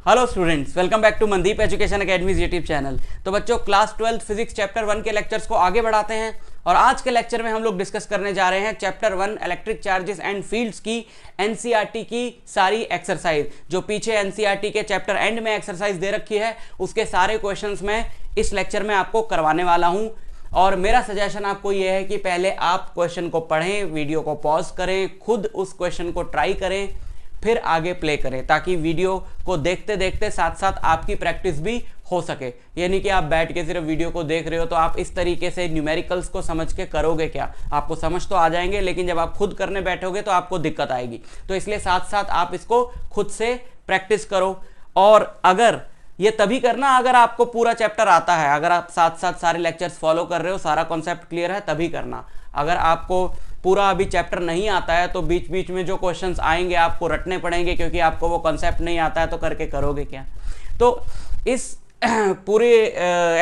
Hello students, welcome back to Mandeep education academy's YouTube channel. तो बच्चों, class 12 physics chapter 1 के lectures को आगे बढ़ाते हैं और आज के लेक्चर में हम लोग डिस्कस करने जा रहे हैं chapter 1 electric charges and fields की एनसीईआरटी की सारी एक्सरसाइज। जो पीछे एनसीईआरटी के चैप्टर एंड में एक्सरसाइज दे रखी है उसके सारे क्वेश्चंस मैं इस लेक्चर में आपको करवाने वाला हूं। और मेरा सजेशन आपको यह है कि पहले आप क्वेश्चन को पढ़ें, वीडियो को पॉज करें, खुद उस क्वेश्चन को ट्राई करें, फिर आगे प्ले करें, ताकि वीडियो को देखते देखते साथ साथ आपकी प्रैक्टिस भी हो सके। ये नहीं कि आप बैठ के सिर्फ वीडियो को देख रहे हो तो आप इस तरीके से न्यूमेरिकल्स को समझ के करोगे क्या। आपको समझ तो आ जाएंगे, लेकिन जब आप खुद करने बैठोगे तो आपको दिक्कत आएगी। तो इसलिए साथ साथ आप इसको खुद से प्रैक्टिस करो। और अगर ये तभी करना अगर आपको पूरा चैप्टर आता है, अगर आप साथ साथ सारे लेक्चर्स फॉलो कर रहे हो, सारा कॉन्सेप्ट क्लियर है, तभी करना। अगर आपको पूरा अभी चैप्टर नहीं आता है तो बीच बीच में जो क्वेश्चंस आएंगे आपको रटने पड़ेंगे, क्योंकि आपको वो कॉन्सेप्ट नहीं आता है, तो करके करोगे क्या। तो इस पूरे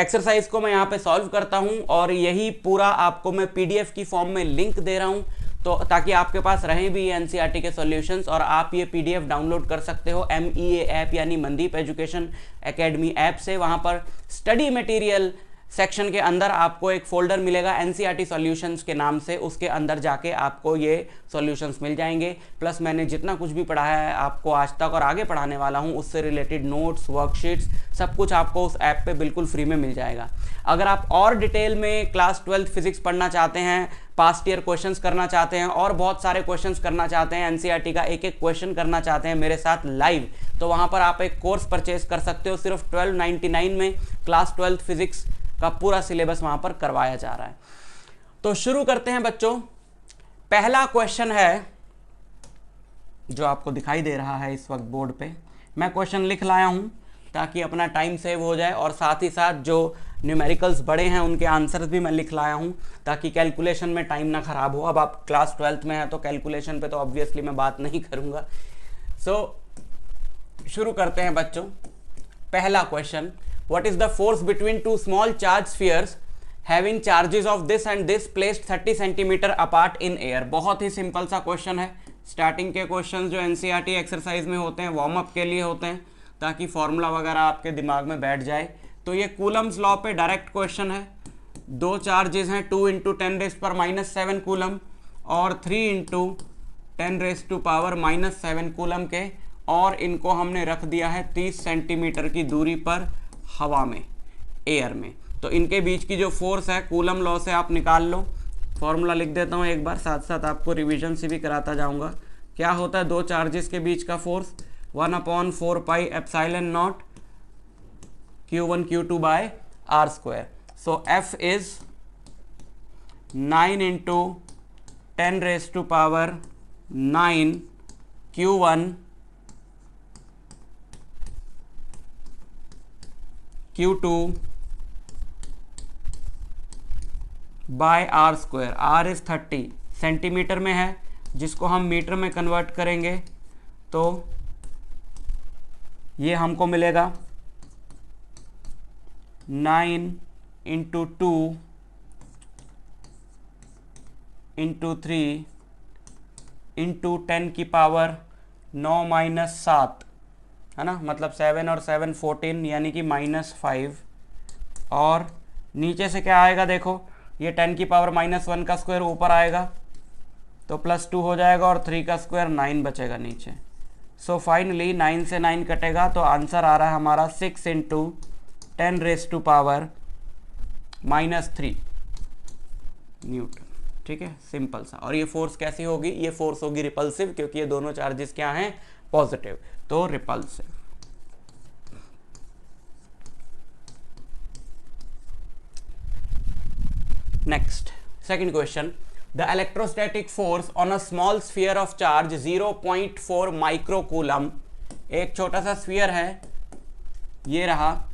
एक्सरसाइज को मैं यहाँ पे सॉल्व करता हूँ और यही पूरा आपको मैं पीडीएफ की फॉर्म में लिंक दे रहा हूँ, तो ताकि आपके पास रहें भी एनसीईआरटी के सॉल्यूशंस। और आप ये पीडीएफ डाउनलोड कर सकते हो MEA ऐप यानी मनदीप एजुकेशन एकेडमी ऐप से। वहाँ पर स्टडी मटेरियल सेक्शन के अंदर आपको एक फोल्डर मिलेगा एनसीईआरटी सॉल्यूशंस के नाम से, उसके अंदर जाके आपको ये सॉल्यूशंस मिल जाएंगे। प्लस मैंने जितना कुछ भी पढ़ाया है आपको आज तक और आगे पढ़ाने वाला हूँ, उससे रिलेटेड नोट्स, वर्कशीट्स, सब कुछ आपको उस ऐप पे बिल्कुल फ्री में मिल जाएगा। अगर आप और डिटेल में क्लास 12 फिजिक्स पढ़ना चाहते हैं, पास्ट ईयर क्वेश्चंस करना चाहते हैं और बहुत सारे क्वेश्चंस करना चाहते हैं, एनसीईआरटी का एक एक क्वेश्चन करना चाहते हैं मेरे साथ लाइव, तो वहाँ पर आप एक कोर्स परचेज कर सकते हो। सिर्फ 1299 में क्लास 12 फिजिक्स का पूरा सिलेबस वहां पर करवाया जा रहा है। तो शुरू करते हैं बच्चों। पहला क्वेश्चन है जो आपको दिखाई दे रहा है इस वक्त बोर्ड पे। मैं क्वेश्चन लिख लाया हूं ताकि अपना टाइम सेव हो जाए, और साथ ही साथ जो न्यूमेरिकल्स बड़े हैं उनके आंसर्स भी मैं लिख लाया हूं, ताकि कैलकुलेशन में टाइम ना खराब हो। अब आप क्लास 12th में हैं तो कैलकुलेशन पे तो ऑब्वियसली मैं बात नहीं करूंगा। शुरू करते हैं बच्चों। पहला question, what is the force between two small charged spheres having charges of this and this placed 30 centimeter apart in air। बहुत ही सिंपल सा क्वेश्चन है। स्टार्टिंग के क्वेश्चन जो एनसीईआरटी एक्सरसाइज में होते हैं वार्म अप के लिए होते हैं, ताकि फॉर्मूला वगैरह आपके दिमाग में बैठ जाए। तो ये कूलम्स लॉ पे डायरेक्ट क्वेश्चन है। दो चार्जेस हैं, 2 × 10⁻⁷ कूलम और 3 × 10⁻⁻7 कूलम के, और इनको हमने रख दिया है 30 सेंटीमीटर की दूरी पर हवा में, एयर में। तो इनके बीच की जो फोर्स है कूलम लॉ से आप निकाल लो। फॉर्मूला लिख देता हूँ एक बार, साथ साथ आपको रिवीजन से भी कराता जाऊंगा। क्या होता है दो चार्जेस के बीच का force? 1/4πε0 Q1 Q2 by r²। So F is 9 × 10⁹ Q1 Q2 by r²। r is 30 centimetre में है, जिसको हम मीटर में कन्वर्ट करेंगे तो ये हमको मिलेगा 9 × 2 × 3 × 10⁻⁹ है ना, मतलब 7 और 7 14 यानी कि -5। और नीचे से क्या आएगा देखो, ये 10⁻⁻1 का स्क्वायर ऊपर आएगा तो +2 हो जाएगा, और 3 का स्क्वायर 9 बचेगा नीचे। सो फाइनली 9 से 9 कटेगा तो आंसर आ रहा है हमारा 6 × 10⁻⁻3 न्यूटन। ठीक है, सिंपल सा। और ये फोर्स कैसी होगी? ये फोर्स होगी रिपल्सिव, क्योंकि ये दोनों चार्जेस क्या हैं? पॉजिटिव, तो repulsive. Next, second question. The electrostatic force on a small sphere of charge 0.4 microcoulomb. एक छोटा सा स्फीयर है, ये रहा।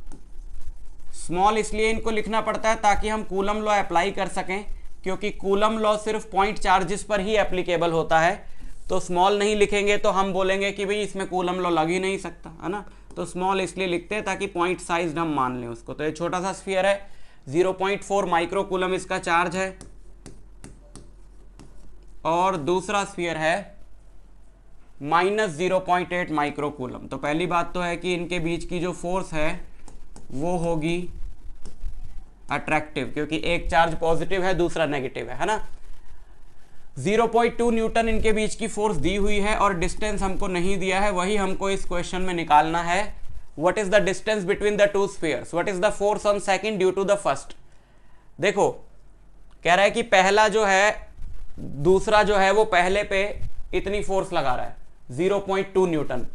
स्मॉल इसलिए इनको लिखना पड़ता है ताकि हम कूलम लॉ अप्लाई कर सकें, क्योंकि कूलम लॉ सिर्फ पॉइंट चार्जेस पर ही एप्लीकेबल होता है। तो स्मॉल नहीं लिखेंगे तो हम बोलेंगे कि भाई इसमें कूलम लॉ लग ही नहीं सकता, है ना। तो स्मॉल इसलिए लिखते हैं ताकि पॉइंट साइज हम मान लें उसको। तो ये छोटा सा स्फीयर है, 0.4 माइक्रोकूलम इसका चार्ज है। और दूसरा स्फीयर है -0.8 माइक्रोकूलम। तो पहली बात तो है कि इनके बीच की जो फोर्स है वो होगी अट्रैक्टिव, क्योंकि एक चार्ज पॉजिटिव है दूसरा नेगेटिव है ना। 0.2 न्यूटन इनके बीच की फोर्स दी हुई है और डिस्टेंस हमको नहीं दिया है, वही हमको इस क्वेश्चन में निकालना है। What is the distance between the two spheres, what is the force on second due to the first. देखो कह रहा है कि पहला जो है दूसरा जो है वो पहले पे इतनी फोर्स लगा रहा है 0.2 न्यूटन,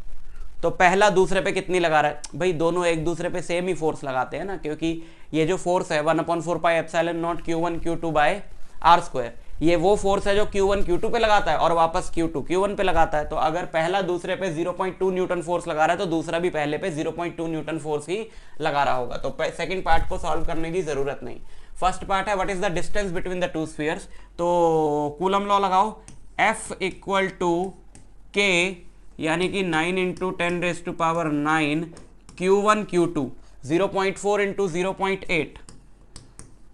तो पहला दूसरे पे कितनी लगा रहा है भाई, दोनों एक दूसरे पे सेम ही फोर्स लगाते हैं ना, क्योंकि ये जो फोर्स है 1/4 pi epsilon naught Q1 Q2 by R square, ये वो फोर्स है जो Q1 Q2 पे लगाता है और वापस Q2 Q1 पे लगाता है। तो अगर पहला दूसरे पे 0.2 न्यूटन फोर्स लगा रहा है तो दूसरा भी पहले पे 0.2 न्यूटन फोर्स ही लगा रहा होगा। तो सेकंड पार्ट को सॉल्व करने की जरूरत नहीं। फर्स्ट पार्ट है what is the distance between the two spheres. तो कूलम लॉ लगाओ, F इक्वल टू K यानी कि 9 into 10⁻⁹ Q1 Q2 0.4 into 0.8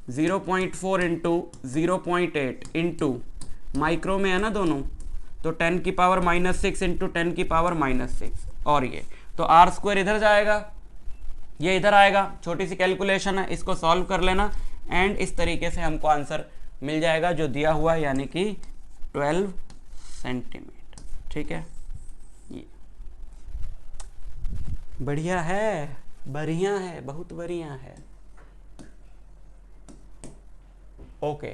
0.4 into 0.8 into micro में है ना दोनों, तो 10⁻⁻6 इंटू 10⁻⁻6 और ये तो आर स्क्वायर इधर जाएगा, ये इधर आएगा। छोटी सी कैलकुलेशन है, इसको सॉल्व कर लेना एंड इस तरीके से हमको आंसर मिल जाएगा जो दिया हुआ है, यानी कि 12 सेंटीमीटर। ठीक है, ये बढ़िया है, बढ़िया है, बहुत बढ़िया है। ओके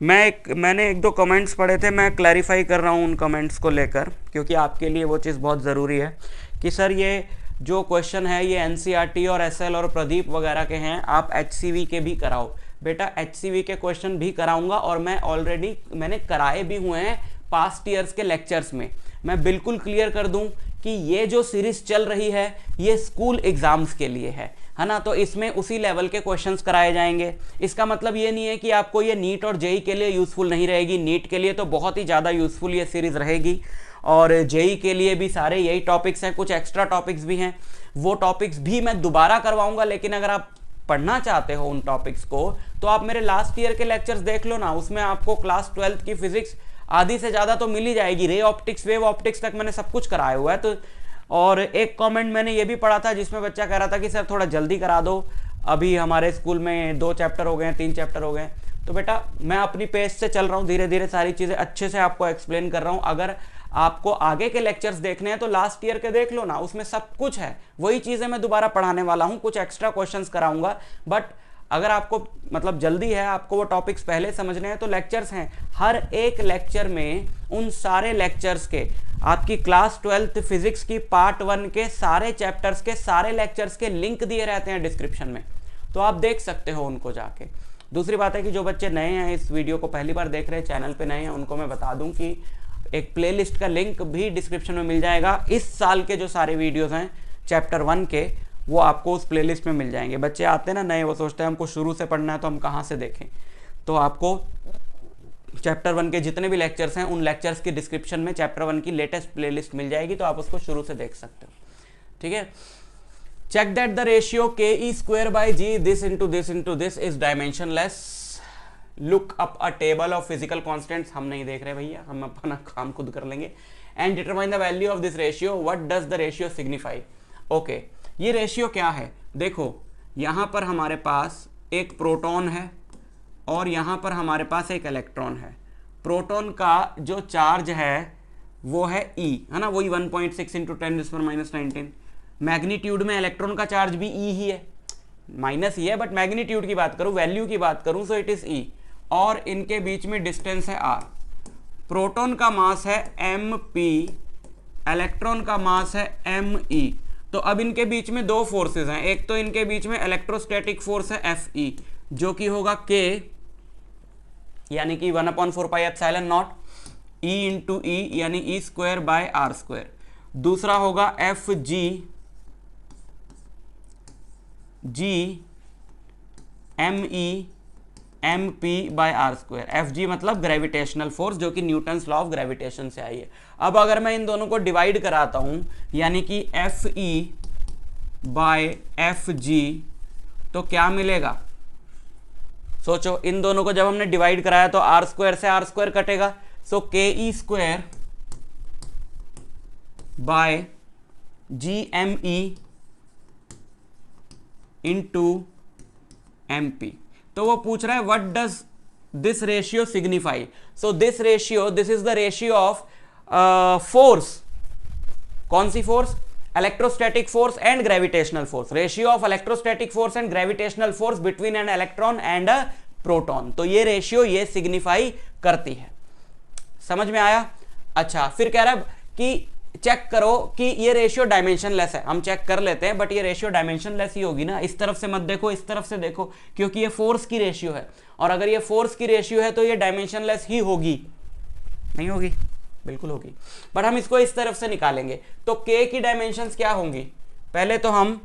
मैंने एक दो कमेंट्स पढ़े थे, मैं क्लैरिफाई कर रहा हूँ उन कमेंट्स को लेकर, क्योंकि आपके लिए वो चीज़ बहुत ज़रूरी है कि सर ये जो क्वेश्चन है ये एनसीईआरटी और एसएल और प्रदीप वगैरह के हैं, आप एचसीवी के भी कराओ। बेटा एचसीवी के क्वेश्चन भी कराऊंगा और मैंने कराए भी हुए हैं पास्ट ईयर्स के लेक्चर्स में। मैं बिल्कुल क्लियर कर दूं कि ये जो सीरीज चल रही है ये स्कूल एग्जाम्स के लिए है ना, तो इसमें उसी लेवल के क्वेश्चंस कराए जाएंगे। इसका मतलब ये नहीं है कि आपको ये नीट और जेई के लिए यूज़फुल नहीं रहेगी, नीट के लिए तो बहुत ही ज़्यादा यूज़फुल ये सीरीज़ रहेगी और जेई के लिए भी सारे यही टॉपिक्स हैं, कुछ एक्स्ट्रा टॉपिक्स भी हैं, वो टॉपिक्स भी मैं दोबारा करवाऊंगा। लेकिन अगर आप पढ़ना चाहते हो उन टॉपिक्स को तो आप मेरे लास्ट ईयर के लेक्चर्स देख लो ना, उसमें आपको क्लास 12th की फिजिक्स आधी से ज़्यादा तो मिल ही जाएगी, रे ऑप्टिक्स वेव ऑप्टिक्स तक मैंने सब कुछ कराया हुआ है। तो और एक कमेंट मैंने ये भी पढ़ा था जिसमें बच्चा कह रहा था कि सर थोड़ा जल्दी करा दो, अभी हमारे स्कूल में 2 चैप्टर हो गए, 3 चैप्टर हो गए। तो बेटा मैं अपनी पेज से चल रहा हूँ, धीरे धीरे सारी चीज़ें अच्छे से आपको एक्सप्लेन कर रहा हूँ। अगर आपको आगे के लेक्चर्स देखने हैं तो लास्ट ईयर के देख लो ना, उसमें सब कुछ है, वही चीज़ें मैं दोबारा पढ़ाने वाला हूँ, कुछ एक्स्ट्रा क्वेश्चंस कराऊंगा। बट अगर आपको मतलब जल्दी है, आपको वो टॉपिक्स पहले समझने हैं तो लेक्चर्स हैं, हर एक लेक्चर में उन सारे लेक्चर्स के आपकी क्लास 12th फिजिक्स की पार्ट 1 के सारे चैप्टर्स के सारे लेक्चर्स के लिंक दिए रहते हैं डिस्क्रिप्शन में, तो आप देख सकते हो उनको जाके। दूसरी बात है कि जो बच्चे नए हैं, इस वीडियो को पहली बार देख रहे हैं, चैनल पे नए हैं, उनको मैं बता दूं कि एक प्लेलिस्ट का लिंक भी डिस्क्रिप्शन में मिल जाएगा। इस साल के जो सारे वीडियोस हैं चैप्टर 1 के, वो आपको उस प्लेलिस्ट में मिल जाएंगे। बच्चे आते हैं ना नए, वो सोचते हैं हमको शुरू से पढ़ना है तो हम कहाँ से देखें, तो आपको चैप्टर 1 के जितने भी लेक्चर्स हैं उन लेक्चर्स की डिस्क्रिप्शन में चैप्टर 1 की लेटेस्ट प्लेलिस्ट मिल जाएगी, तो आप उसको शुरू से देख सकते हो। ठीक है, check that the ratio ke² this into this is dimensionless, look up a table of physical constants. हम नहीं देख रहे भैया, हम अपना काम खुद कर लेंगे। And determine the value of this ratio, what does the ratio signify. Okay, ये रेशियो क्या है, देखो यहाँ पर हमारे पास एक प्रोटॉन है और यहाँ पर हमारे पास एक इलेक्ट्रॉन है। प्रोटॉन का जो चार्ज है वो है E, है ना, वही 1.6 इंटू 10⁻⁻19। मैग्नीट्यूड में इलेक्ट्रॉन का चार्ज भी E ही है, माइनस ही है, बट मैग्नीट्यूड की बात करूँ, वैल्यू की बात करूँ, सो इट इज E। और इनके बीच में डिस्टेंस है R। प्रोटॉन का मास है MP, इलेक्ट्रॉन का मास है Me। तो अब इनके बीच में 2 फोर्सेस हैं, एक तो इनके बीच में इलेक्ट्रोस्टैटिक फोर्स है Fe जो कि होगा K यानी कि 1/4 pi epsilon not E into E यानी E² बाय R²। दूसरा होगा Fg Me MP by R²। Fg मतलब ग्रेविटेशनल फोर्स जो कि न्यूटन्स लॉ ऑफ ग्रेविटेशन से आई है। अब अगर मैं इन दोनों को डिवाइड कराता हूं यानी कि Fe बाय Fg तो क्या मिलेगा, सोचो, इन दोनों को जब हमने डिवाइड कराया तो R² से R² कटेगा, so Ke² by GME into MP। तो वो पूछ रहा है what does this ratio signify. So this ratio, this is the ratio of force. कौन सी force? Electrostatic force and gravitational force. Ratio of electrostatic force and gravitational force between an electron and a proton. तो ये ratio ये signify करती है। समझ में आया? अच्छा, फिर कह रहा है कि चेक करो कि ये रेशियो डायमेंशनलेस है। हम चेक कर लेते हैं, बट ये रेशियो डायमेंशनलेस ही होगी ना। इस तरफ से मत देखो, इस तरफ से देखो, क्योंकि ये फोर्स की रेशियो है, और अगर ये फोर्स की रेशियो है तो ये डायमेंशनलेस ही होगी। नहीं होगी? बिल्कुल होगी, बट हम इसको इस तरफ से निकालेंगे। तो K की डायमेंशंस क्या होंगी? पहले तो हम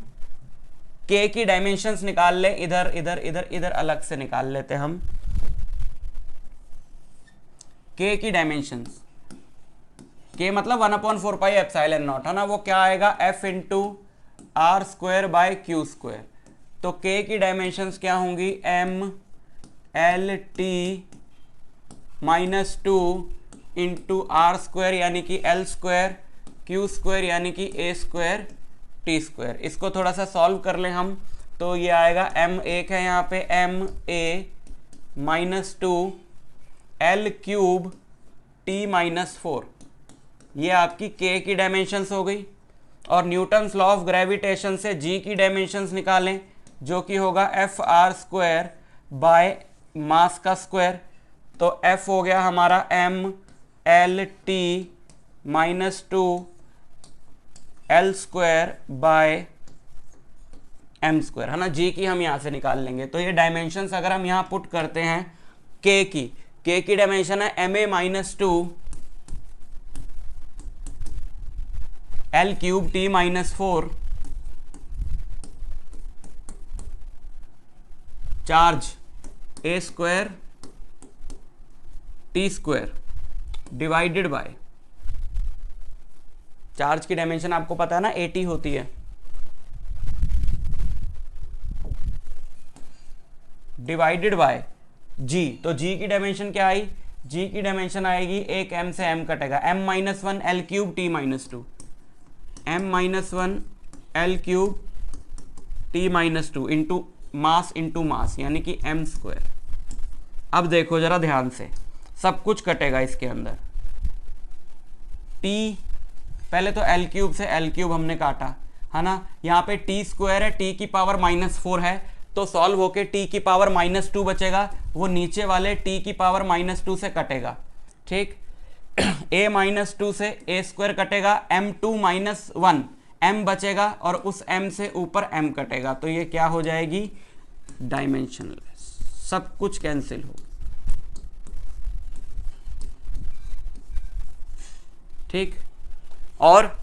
K की डायमेंशंस निकाल ले, इधर इधर इधर इधर अलग से निकाल लेते हम K की डायमेंशंस। K मतलब 1/4 पाई एप्सिलॉन नॉट है ना, वो क्या आएगा? F into R square by Q square. तो K की डायमेंशंस क्या होंगी? MLT -2 इंटू आर स्क्वायर यानी कि L स्क्वायर, क्यू स्क्वायर यानी कि A स्क्वायर T स्क्वायर। इसको थोड़ा सा सॉल्व कर लें हम, तो ये आएगा M एक है यहाँ पे, MA -2 L क्यूब T -4। ये आपकी K की डायमेंशंस हो गई। और न्यूटन्स लॉ ऑफ ग्रेविटेशन से G की डायमेंशंस निकालें, जो कि होगा FR स्क्वायर बाय मास का स्क्वायर। तो F हो गया हमारा MLT -2 L square by M square, है ना। G की हम यहाँ से निकाल लेंगे। तो ये डायमेंशंस अगर हम यहाँ पुट करते हैं K की डायमेंशन है MA -2 L cube T -4 charge A square T square divided by, charge की डायमेंशन आपको पता है ना 80 होती है, डिवाइडेड बाय G। तो G की डायमेंशन क्या आई? G की डायमेंशन आएगी, एक M से M कटेगा, M -1 L cube T -2, M -1 L cube T -2 into mass यानी कि M स्क्वायर। अब देखो जरा ध्यान से, सब कुछ कटेगा इसके अंदर। T पहले तो L क्यूब से L क्यूब हमने काटा, है ना। यहाँ पे T स्क्वायर है, T की पावर -4 है, तो सॉल्व होके T की पावर -2 बचेगा, वो नीचे वाले T की पावर -2 से कटेगा, ठीक। A -2 से A स्क्वायर कटेगा, M2 -1 M बचेगा, और उस M से ऊपर M कटेगा, तो ये क्या हो जाएगी? डायमेंशनलेस। सब कुछ कैंसिल हो, ठीक। और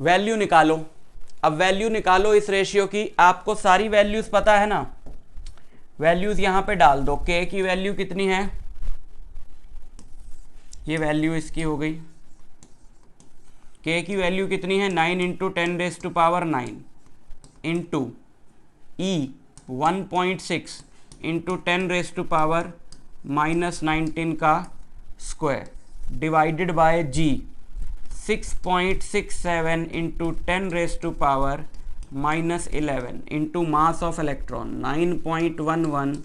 वैल्यू निकालो। अब वैल्यू निकालो इस रेशियो की। आपको सारी वैल्यूज पता है ना, वैल्यूज यहां पे डाल दो। K की वैल्यू कितनी है? ये वैल्यू इसकी हो गई। K की वैल्यू कितनी है? 9 इंटू 10⁻9 इंटू E 1.6 इंटू 10⁻⁻19 का square divided by G 6.67 into 10⁻⁻11 into mass of electron 9.11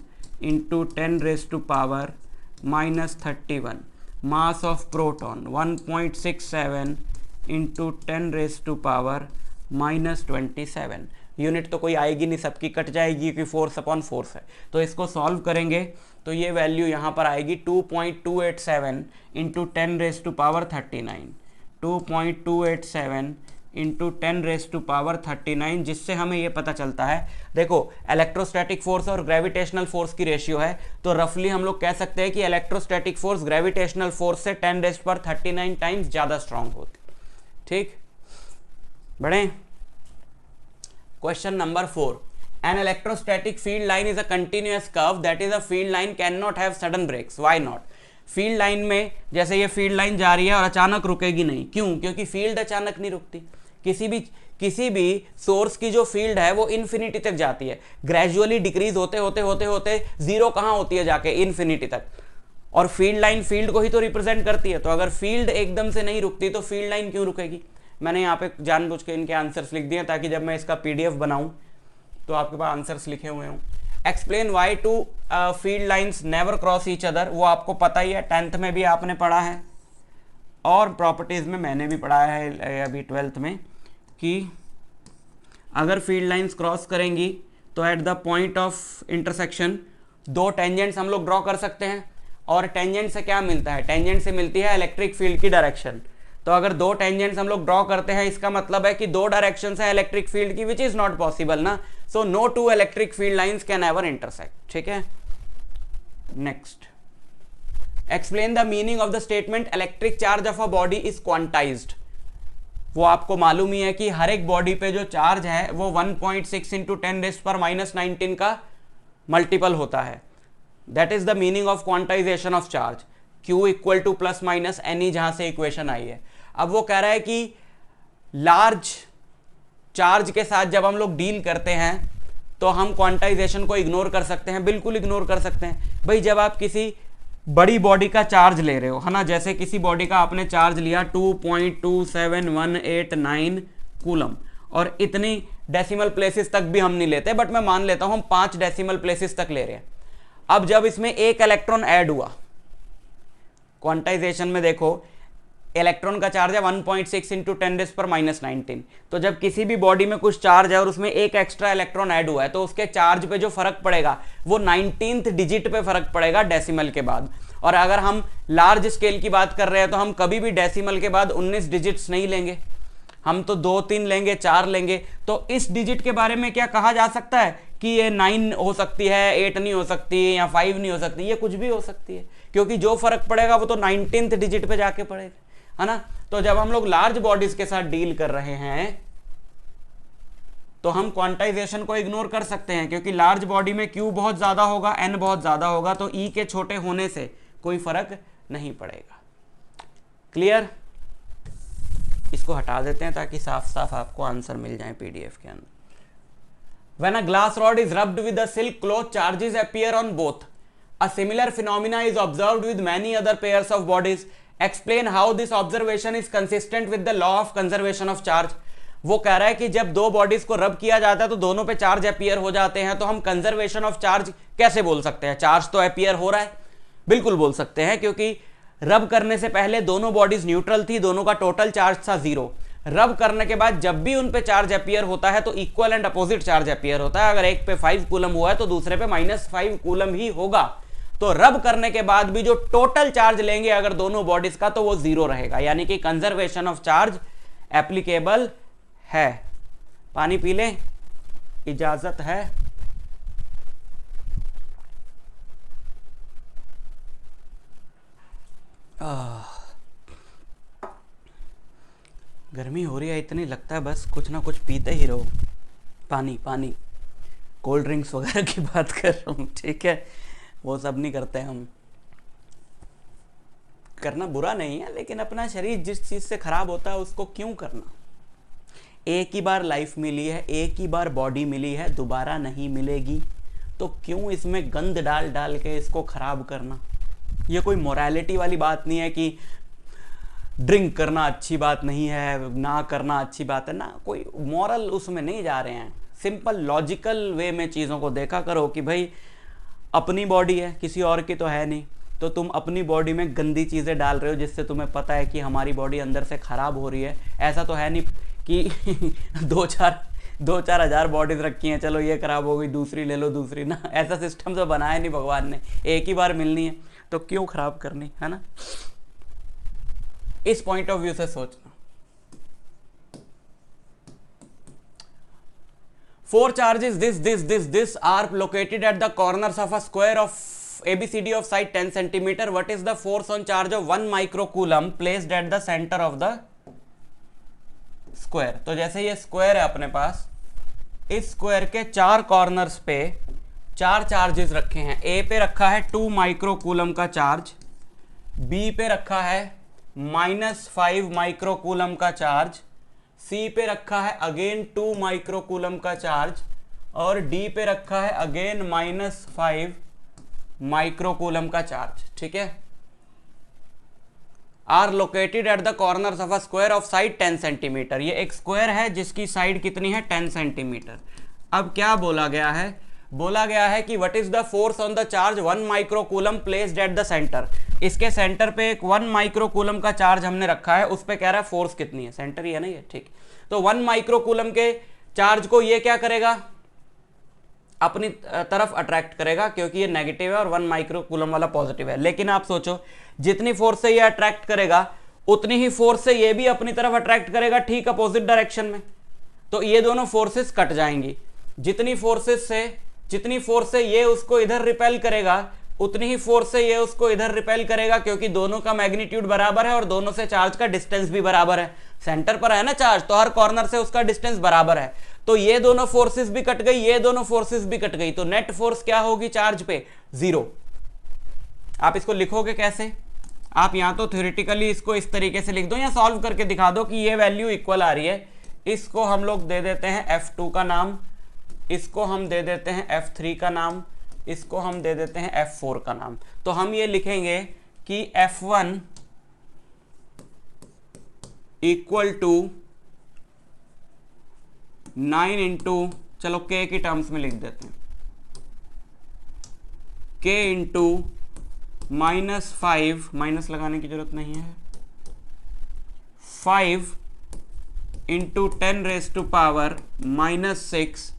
into 10⁻⁻31 mass of proton 1.67 into 10⁻⁻27। Unit तो कोई आएगी नहीं, सबकी कट जाएगी क्योंकि फोर्स है। तो इसको सॉल्व करेंगे तो ये वैल्यू यहाँ पर आएगी 2.287 इंटू 10⁻39 2.287 इंटू 10⁻39, जिससे हमें ये पता चलता है, देखो इलेक्ट्रोस्टैटिक फोर्स और ग्रेविटेशनल फोर्स की रेशियो है, तो रफली हम लोग कह सकते हैं कि इलेक्ट्रोस्टैटिक फोर्स ग्रेविटेशनल फोर्स से 10⁻39 टाइम्स ज़्यादा स्ट्रांग होती, ठीक। बढ़े। Question number 4, an electrostatic field line is a continuous curve that is a field line can not have sudden breaks, why not. Field line में जैसे ये फील्ड लाइन जा रही है और अचानक रुकेगी नहीं, क्यों? क्योंकि फील्ड अचानक नहीं रुकती। किसी भी सोर्स की जो फील्ड है वो इन्फिनिटी तक जाती है, ग्रेजुअली डिक्रीज होते होते होते होते जीरो कहाँ होती है जाके? इन्फिनिटी तक। और फील्ड लाइन फील्ड को ही तो रिप्रेजेंट करती है। तो अगर फील्ड एकदम से नहीं रुकती तो फील्ड लाइन क्यों रुकेगी? मैंने यहाँ पे जानबूझ के इनके आंसर्स लिख दिए ताकि जब मैं इसका पीडीएफ बनाऊं तो आपके पास आंसर्स लिखे हुए हों। Explain why two field lines never cross each other, वो आपको पता ही है, 10th में भी आपने पढ़ा है और प्रॉपर्टीज़ में मैंने भी पढ़ाया है अभी 12th में, कि अगर फील्ड लाइन्स क्रॉस करेंगी तो at the point of intersection दो टेंजेंट्स हम लोग ड्रॉ कर सकते हैं। और टेंजेंट से क्या मिलता है? टेंजेंट से मिलती है इलेक्ट्रिक फील्ड की डायरेक्शन। तो अगर दो टेंजेंट्स हम लोग ड्रॉ करते हैं इसका मतलब है कि दो डायरेक्शन है इलेक्ट्रिक फील्ड की, विच इज नॉट पॉसिबल ना। So no two electric field lines can ever intersect. ठीक है, next, explain the meaning of the statement electric charge of a body is quantized. वो आपको मालूम ही है कि हर एक बॉडी पे जो चार्ज है वो 1.6 इंटू 10⁻⁹ का मल्टीपल होता है। That is the meaning of quantization of charge. Q equal two plus minus any, जहां से इक्वेशन आई है। अब वो कह रहा है कि लार्ज चार्ज के साथ जब हम लोग डील करते हैं तो हम क्वांटाइजेशन को इग्नोर कर सकते हैं, बिल्कुल इग्नोर कर सकते हैं। भाई जब आप किसी बड़ी बॉडी का चार्ज ले रहे हो, है ना, जैसे किसी बॉडी का आपने चार्ज लिया 2.27189 कूलम, और इतनी डेसिमल प्लेसेस तक भी हम नहीं लेते, बट मैं मान लेता हूं हम 5 डेसिमल प्लेसेस तक ले रहे हैं। अब जब इसमें एक इलेक्ट्रॉन ऐड हुआ, क्वांटाइजेशन में देखो इलेक्ट्रॉन का चार्ज है 1.6 इंटू 10⁻⁹। तो जब किसी भी बॉडी में कुछ चार्ज है और उसमें एक एक्स्ट्रा इलेक्ट्रॉन ऐड हुआ है तो उसके चार्ज पे जो फर्क पड़ेगा वो 19th डिजिट पे फर्क पड़ेगा डेसिमल के बाद। और अगर हम लार्ज स्केल की बात कर रहे हैं तो हम कभी भी डेसिमल के बाद 19 डिजिट्स नहीं लेंगे, हम तो 2, 3 लेंगे, 4 लेंगे। तो इस डिजिट के बारे में क्या कहा जा सकता है कि ये 9 हो सकती है, 8 नहीं हो सकती या 5 नहीं हो सकती, ये कुछ भी हो सकती है, क्योंकि जो फर्क पड़ेगा वो तो 19th डिजिट पे जाके पड़ेगा, है ना। तो जब हम लोग लार्ज बॉडीज के साथ डील कर रहे हैं तो हम क्वांटाइजेशन को इग्नोर कर सकते हैं, क्योंकि लार्ज बॉडी में Q बहुत ज्यादा होगा, N बहुत ज्यादा होगा, तो E के छोटे होने से कोई फर्क नहीं पड़ेगा। क्लियर? इसको हटा देते हैं ताकि साफ साफ आपको आंसर मिल जाए पीडीएफ के अंदर। When a glass rod is rubbed with a silk cloth, charges appear on both. A similar phenomena is observed with many other pairs of bodies. Explain how this observation is consistent with the law of conservation of charge. वो कह रहा है कि जब दो bodies को रब किया जाता है तो दोनों पे चार्ज अपीयर हो जाते हैं, तो हम कंजर्वेशन ऑफ चार्ज कैसे बोल सकते हैं? चार्ज तो अपीयर हो रहा है, बिल्कुल बोल सकते हैं, क्योंकि रब करने से पहले दोनों बॉडीज न्यूट्रल थी, दोनों का टोटल चार्ज था 0। रब करने के बाद जब भी उन पे चार्ज अपीयर होता है तो equal and opposite charge appear होता है। अगर एक पे 5 कूलम हुआ है तो दूसरे पे -5 कूलम ही होगा। तो रब करने के बाद भी जो टोटल चार्ज लेंगे अगर दोनों बॉडीज का, तो वो 0 रहेगा, यानी कि कंजर्वेशन ऑफ चार्ज एप्लीकेबल है। पानी पी ले, इजाजत है। गर्मी हो रही है इतनी, लगता है बस कुछ ना कुछ पीते ही रहो। पानी पानी, कोल्ड ड्रिंक्स वगैरह की बात कर रहा हूँ, ठीक है, वो सब नहीं करते हम। करना बुरा नहीं है, लेकिन अपना शरीर जिस चीज़ से खराब होता है उसको क्यों करना? एक ही बार लाइफ मिली है, एक ही बार बॉडी मिली है, दोबारा नहीं मिलेगी, तो क्यों इसमें गंद डाल डाल के इसको खराब करना? ये कोई मोरालिटी वाली बात नहीं है कि ड्रिंक करना अच्छी बात नहीं है, ना करना अच्छी बात है, ना, कोई मॉरल उसमें नहीं जा रहे हैं। सिंपल लॉजिकल वे में चीज़ों को देखा करो कि भाई अपनी बॉडी है, किसी और की तो है नहीं, तो तुम अपनी बॉडी में गंदी चीज़ें डाल रहे हो जिससे तुम्हें पता है कि हमारी बॉडी अंदर से ख़राब हो रही है। ऐसा तो है नहीं कि 2-4 हज़ार बॉडीज रखी हैं, चलो ये ख़राब हो गई दूसरी ले लो, दूसरी ना, ऐसा सिस्टम तो बनाया नहीं भगवान ने। एक ही बार मिलनी है तो क्यों ख़राब करनी, है ना। इस पॉइंट ऑफ व्यू से सोचना। 4 charges this are located at the corners of a square of ABCD of side 10 centimeter. What is the force on charge of 1 microcoulomb placed at the center of the square? तो जैसे ये square है अपने पास, इस square के 4 corners पे 4 charges रखे हैं। ए पे रखा है 2 माइक्रोकूलम का चार्ज, बी पे रखा है -5 माइक्रोकूलम का चार्ज, सी पे रखा है अगेन 2 माइक्रोकूलम का चार्ज, और डी पे रखा है अगेन -5 माइक्रोकूलम का चार्ज। ठीक है, are located at the corners of a square of side 10 centimetre. ये एक स्क्वायर है जिसकी साइड कितनी है 10 सेंटीमीटर। अब क्या बोला गया है, बोला गया है कि what is the force on the charge 1 microcoulomb placed at the centre. इसके सेंटर पे एक 1 माइक्रोकूलम का चार्ज हमने रखा है, उस पे कह रहा है फोर्स कितनी है, सेंटर ही है ना ये, ठीक। तो 1 माइक्रोकूलम के चार्ज को ये क्या करेगा, अपनी तरफ अट्रैक्ट करेगा, क्योंकि ये नेगेटिव है और 1 माइक्रोकूलम वाला पॉजिटिव है। लेकिन आप सोचो जितनी फोर्स से ये अट्रैक्ट करेगा उतनी ही फोर्स से ये भी अपनी तरफ अट्रैक्ट करेगा, ठीक अपोजिट डायरेक्शन में। तो ये दोनों फोर्सेस कट जाएंगी। जितनी फोर्स से ये उसको इधर रिपेल करेगा उतनी ही फोर्स से ये उसको इधर रिपेल करेगा, क्योंकि दोनों का मैग्नीट्यूड बराबर है और दोनों से चार्ज का डिस्टेंस भी बराबर है। सेंटर पर है ना चार्ज, तो हर कॉर्नर से उसका डिस्टेंस बराबर है। तो ये दोनों फोर्सेस भी कट गई, ये दोनों फोर्सेस भी कट गई, तो नेट फोर्स क्या होगी चार्ज पे, 0। आप इसको लिखोगे कैसे, आप या तो थ्योरेटिकली इसको इस तरीके से लिख दो या सॉल्व करके दिखा दो कि ये वैल्यू इक्वल आ रही है। इसको हम लोग दे देते हैं F2 का नाम, इसको हम दे देते हैं F3 का नाम, इसको हम दे देते हैं F4 का नाम। तो हम ये लिखेंगे कि F1 इक्वल टू 9 इंटू, चलो K की टर्म्स में लिख देते हैं, K इंटू -5, माइनस लगाने की जरूरत नहीं है, 5 इंटू 10⁻⁻⁻6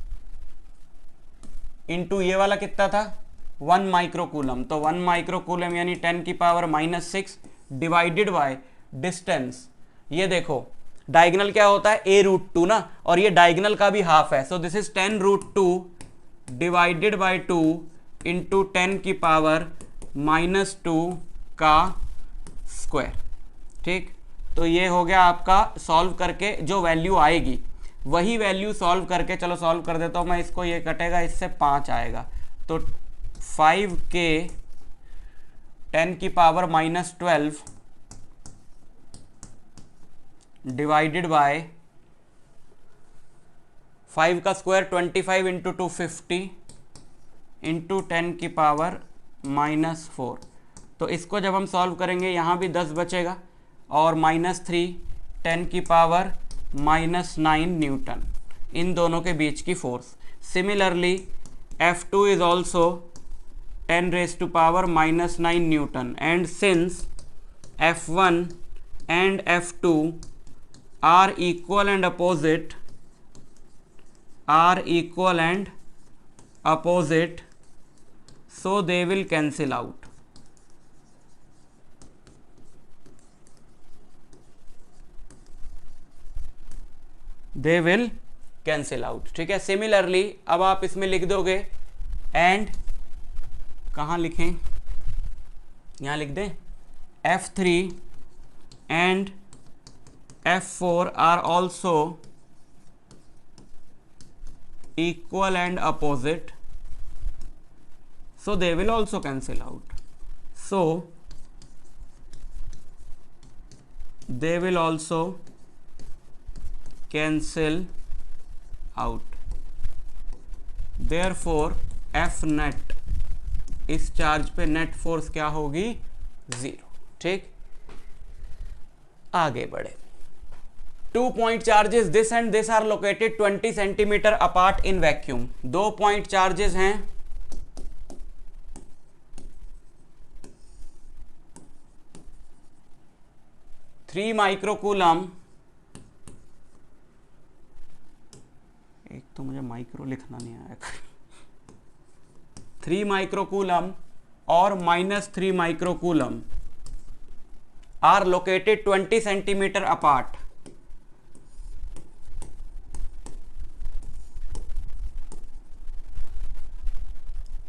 इंटू ये वाला कितना था 1 माइक्रोकूलम। तो 1 माइक्रोकूलम यानी 10⁻⁻6 डिवाइडेड बाय डिस्टेंस। ये देखो डायगोनल क्या होता है a√2 ना, और ये डायगोनल का भी हाफ है। सो this is 10√2 divided by 2 into 10⁻⁻2 का स्क्वायर, ठीक। तो ये हो गया आपका सॉल्व करके जो वैल्यू आएगी वही वैल्यू सॉल्व करके, चलो सॉल्व कर देता हूँ मैं इसको, ये कटेगा इससे 5 आएगा। तो 5K 10⁻⁻12 डिवाइडेड बाय 5 का स्क्वायर 25 इंटू 250 इंटू 10⁻⁻4। तो इसको जब हम सॉल्व करेंगे यहाँ भी 10 बचेगा और -3 10⁻⁻9 न्यूटन, इन दोनों के बीच की force. Similarly F2 is also 10⁻⁻9 Newton, and since F1 and F2 are equal and opposite, so they will cancel out. They will cancel out, ठीक है। सिमिलरली अब आप इसमें लिख दोगे एंड, कहाँ लिखें, यहाँ लिख दें F3 and F4 are also equal and opposite, so they will also cancel out. So they will also cancel out. Therefore F net, इस चार्ज पे नेट फोर्स क्या होगी 0, ठीक। आगे बढ़े। 2 point charges this and this are located 20 centimeter apart in vacuum। 2 point charges हैं, three microcoulomb, एक तो मुझे माइक्रो लिखना नहीं आया 3 माइक्रोकूलम और -3 microcoulomb are located 20 centimeter apart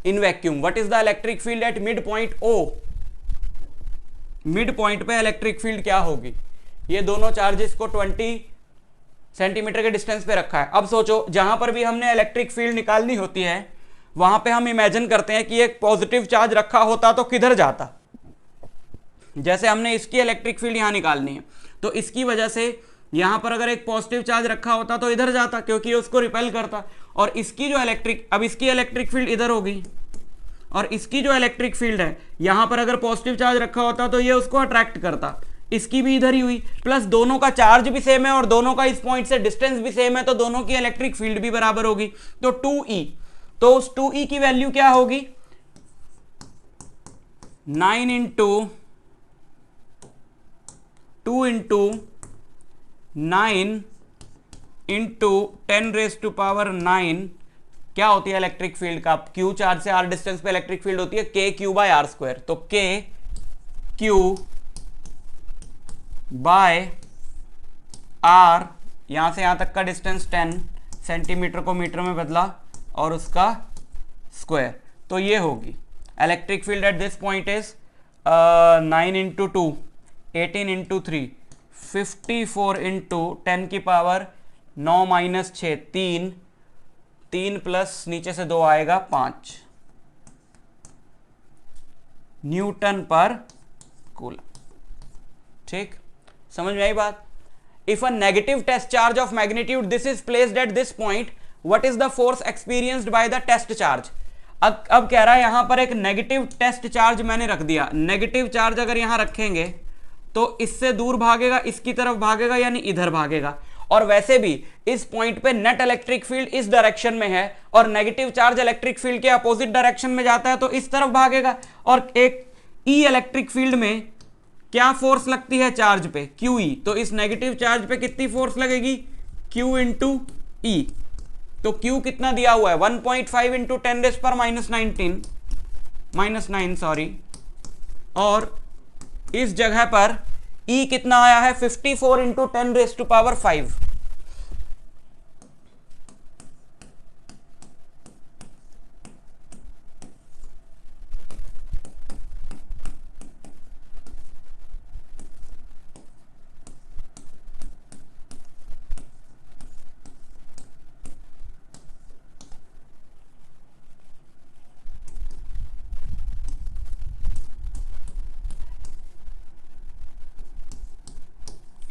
in vacuum. What is the electric field at midpoint O? Mid point पे electric field क्या होगी, ये दोनों चार्जेस को 20 सेंटीमीटर के डिस्टेंस पे रखा है। अब सोचो जहां पर भी हमने इलेक्ट्रिक फील्ड निकालनी होती है वहां पे हम इमेजिन करते हैं कि एक पॉजिटिव चार्ज रखा होता तो किधर जाता। जैसे हमने इसकी इलेक्ट्रिक फील्ड यहां निकालनी है, तो इसकी वजह से यहां पर अगर एक पॉजिटिव चार्ज रखा होता तो इधर जाता, क्योंकि ये उसको रिपेल करता। और इसकी जो अब इसकी इलेक्ट्रिक फील्ड इधर होगी और इसकी जो इलेक्ट्रिक फील्ड है यहां पर अगर पॉजिटिव चार्ज रखा होता तो ये उसको अट्रैक्ट करता, इसकी भी इधर ही हुई, प्लस दोनों का चार्ज भी सेम है और दोनों का इस पॉइंट से डिस्टेंस भी सेम है, तो दोनों की इलेक्ट्रिक फील्ड भी बराबर होगी। तो 2E, तो उस 2E की वैल्यू क्या होगी, 9 इंटू 2 इंटू 9 इंटू 10⁻⁹ क्या होती है इलेक्ट्रिक फील्ड का, क्यू चार्ज से आर डिस्टेंस पे इलेक्ट्रिक फील्ड होती है के क्यू बाय आर स्क्वायर, तो के क्यू बाय आर, यहां से यहां तक का डिस्टेंस 10 सेंटीमीटर को मीटर में बदला और उसका स्क्वायर, तो ये होगी electric field at this point is 9 into 2 18 into 3 54 into 10 की पावर 9 माइनस 6 3 प्लस नीचे से 2 आएगा 5 न्यूटन पर कूलम। ठीक, समझ में आई बात। If a negative test charge of magnitude this is placed at this point, what is the force experienced by the test charge. अब कह रहा है यहां पर एक नेगेटिव टेस्ट चार्ज मैंने रख दिया, नेगेटिव चार्ज अगर यहां रखेंगे तो इससे दूर भागेगा, इसकी तरफ भागेगा, यानी इधर भागेगा। और वैसे भी इस पॉइंट पे नेट इलेक्ट्रिक फील्ड इस डायरेक्शन में है और नेगेटिव चार्ज इलेक्ट्रिक फील्ड के अपोजिट डायरेक्शन में जाता है, तो इस तरफ भागेगा। और एक ई इलेक्ट्रिक फील्ड में क्या फोर्स लगती है चार्ज पे, क्यू ई, तो इस नेगेटिव चार्ज पे कितनी फोर्स लगेगी, क्यू इंटू ई। तो क्यू कितना दिया हुआ है 1.5 इंटू 10⁻⁹ सॉरी, और इस जगह पर E कितना आया है 54 इंटू 10⁵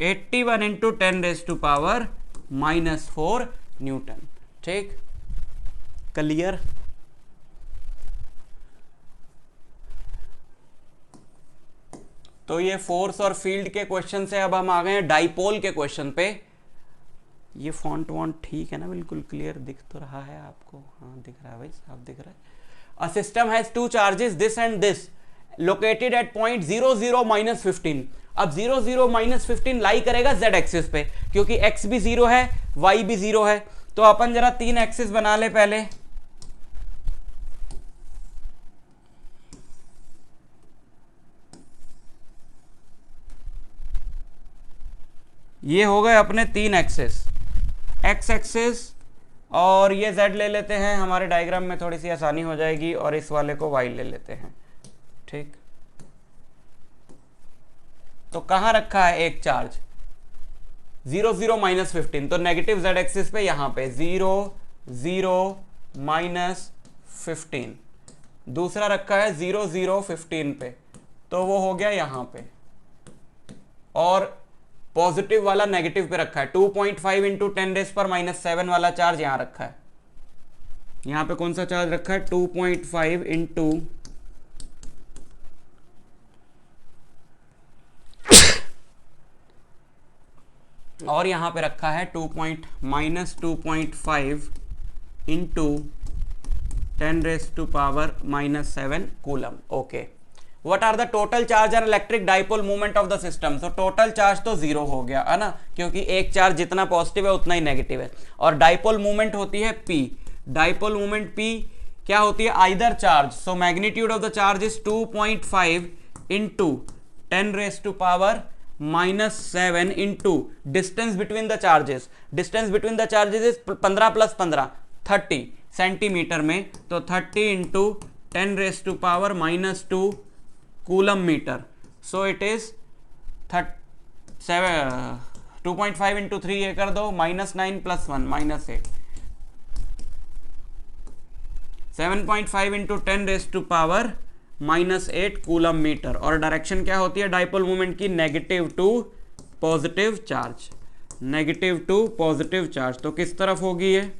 (81 इंटू 10⁻⁻⁴ न्यूटन। ठीक, क्लियर। तो ये फोर्स और फील्ड के क्वेश्चन से अब हम आ गए हैं डाइपोल के क्वेश्चन पे। ये फॉन्ट वॉन्ट ठीक है ना, बिल्कुल क्लियर दिख तो रहा है आपको, हाँ दिख रहा है भाई साहब, दिख रहा है। A system has two charges this and this located at point 0 0 -15। अब 0 0 -15 लाई करेगा z एक्सिस पे, क्योंकि x भी 0 है y भी 0 है। तो अपन जरा 3 एक्सिस बना ले पहले। ये हो गए अपने 3 एक्सिस, x एक्सिस, और ये z ले लेते हैं, हमारे डायग्राम में थोड़ी सी आसानी हो जाएगी, और इस वाले को y ले लेते हैं। ठीक, तो कहां रखा है एक चार्ज 0 0 -15, तो नेगेटिव z एक्सिस पे यहां पे 0 0 -15। दूसरा रखा है 0 0 15 पे, तो वो हो गया यहां पे, और पॉजिटिव वाला नेगेटिव पे रखा है 2.5 इंटू 10⁻⁷ वाला चार्ज यहां रखा है। यहां पे कौन सा चार्ज रखा है 2.5 इंटू और यहां पे रखा है -2.5 into 10⁻⁻⁷ coulomb. Okay, what are the total charge and electric dipole movement of the system. तो टोटल चार्ज तो 0 हो गया है ना, क्योंकि एक चार्ज जितना पॉजिटिव है उतना ही नेगेटिव है। और डाइपोल मूवमेंट होती है P। डाइपोल मूवमेंट P क्या होती है, either charge, so magnitude of the charge is 2.5 into 10⁻⁻⁷ into distance between the charges. Distance between the charges is 15 + 15 30 centimetre में, तो 30 into 10⁻⁻² coulomb metre. So it is 2.5 into 3 ये कर दो, -9 + 1 -8, 7.5 into 10⁻⁻8 coulomb metre. और direction क्या होती है dipole movement की, negative to positive charge, negative to positive charge. तो किस तरफ होगी ये,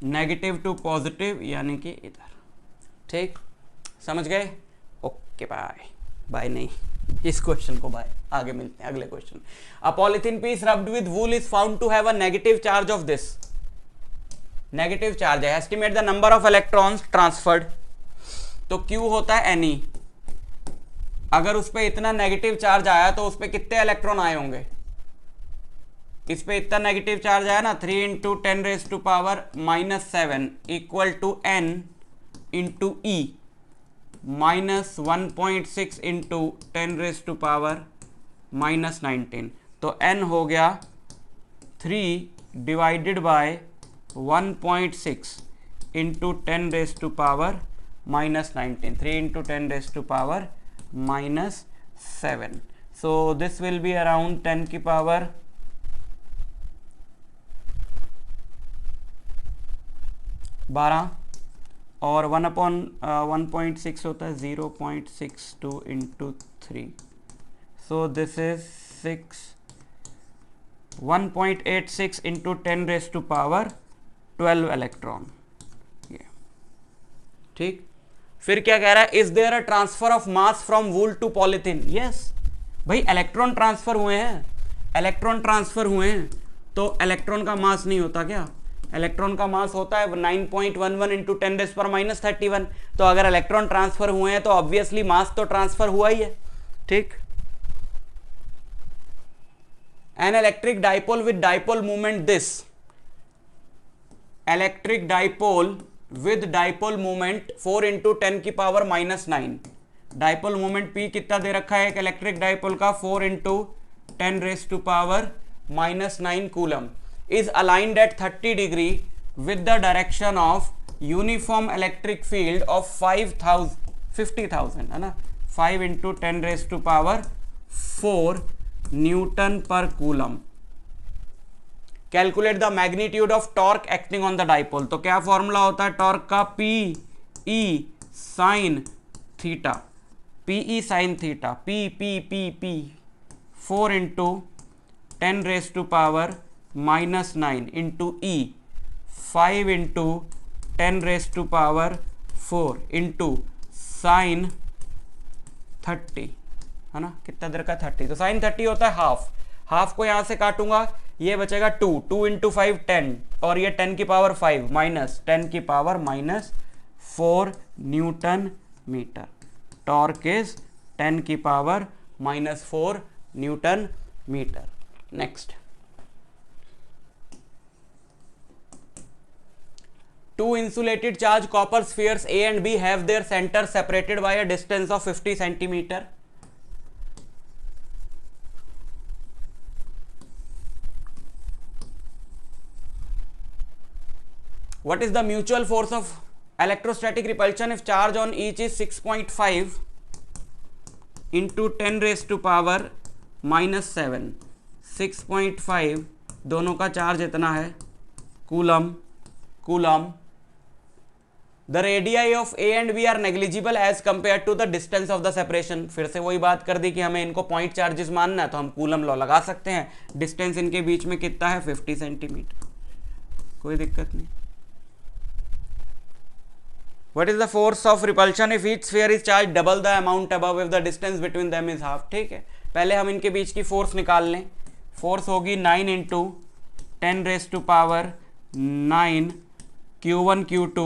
नेगेटिव टू पॉजिटिव, यानी कि इधर। ठीक, समझ गए। ओके। ओके बाय, बाय नहीं, इस क्वेश्चन को बाय, आगे मिलते हैं अगले question. A polythene piece rubbed with wool is found to have a negative charge of this, negative charge है, estimate the number of electrons transferred, तो Q होता है Ne, अगर उस पर इतना नेगेटिव चार्ज आया तो उस पर कितने इलेक्ट्रॉन आए होंगे, इस पे इतना नेगेटिव चार्ज आया ना, 3 into 10⁻⁻7 equal to N into E minus 1.6 into 10⁻⁻19, तो N हो गया 3 divided by 1.6 into 10⁻⁻19, 3 into 10⁻⁻7, so this will be around 10 की पावर 12 और 1/1.6 होता है 0.62 into 3, so this is 1.86 into 10⁻12 electron, ठीक। फिर क्या कह रहा है, is there a transfer of mass from wool to polythene, yes भाई इलेक्ट्रॉन ट्रांसफर हुए हैं, इलेक्ट्रॉन ट्रांसफर हुए हैं, तो इलेक्ट्रॉन का मास नहीं होता क्या, इलेक्ट्रॉन का मास होता है 9.11 इंटू 10⁻31, तो अगर इलेक्ट्रॉन ट्रांसफर हुए हैं तो ऑब्वियसली मास तो ट्रांसफर हुआ ही है, ठीक। An electric dipole with dipole movement this, electric dipole with dipole movement 4 into 10⁻⁻9, dipole movement P कितना दे रखा है एक इलेक्ट्रिक डाइपोल का, 4 into 10⁻⁻9 coulomb, is aligned at 30 degree with the direction of uniform electric field of 50,000 है ना, 5 into 10⁻⁴ Newton पर coulomb. Calculate the magnitude of torque acting on the dipole, तो क्या फॉर्मूला होता है टॉर्क का, P E sine theta, PE sine theta, P 4 into 10⁻⁻9 into E 5 into 10⁻⁴ into sine 30 है ना, कितना देर का 30, तो साइन 30 होता है हाफ, हाफ को यहां से काटूंगा ये बचेगा 2 इंटू 5 10, और ये 10⁻5 minus 10⁻⁻4 newton metre, torque is 10⁻⁻4 newton metre. Next, two insulated charge copper spheres A and B have their center separated by a distance of 50 centimeter. What is the mutual force of electrostatic repulsion if charge on each is 6.5 into 10⁻⁻7, 6.5 दोनों का charge इतना है coulomb, the radii of A and B are negligible as compared to the distance of the separation, फिर से वही बात कर दी कि हमें इनको पॉइंट चार्जेस मानना है तो हम कूलम लॉ लगा सकते हैं, डिस्टेंस इनके बीच में कितना है 50 सेंटीमीटर, कोई दिक्कत नहीं। What is the force of repulsion if each sphere is charged double the amount above if the distance between them is half, ठीक है, पहले हम इनके बीच की फोर्स निकाल लें, फोर्स होगी 9 into 10⁻9 Q1 Q2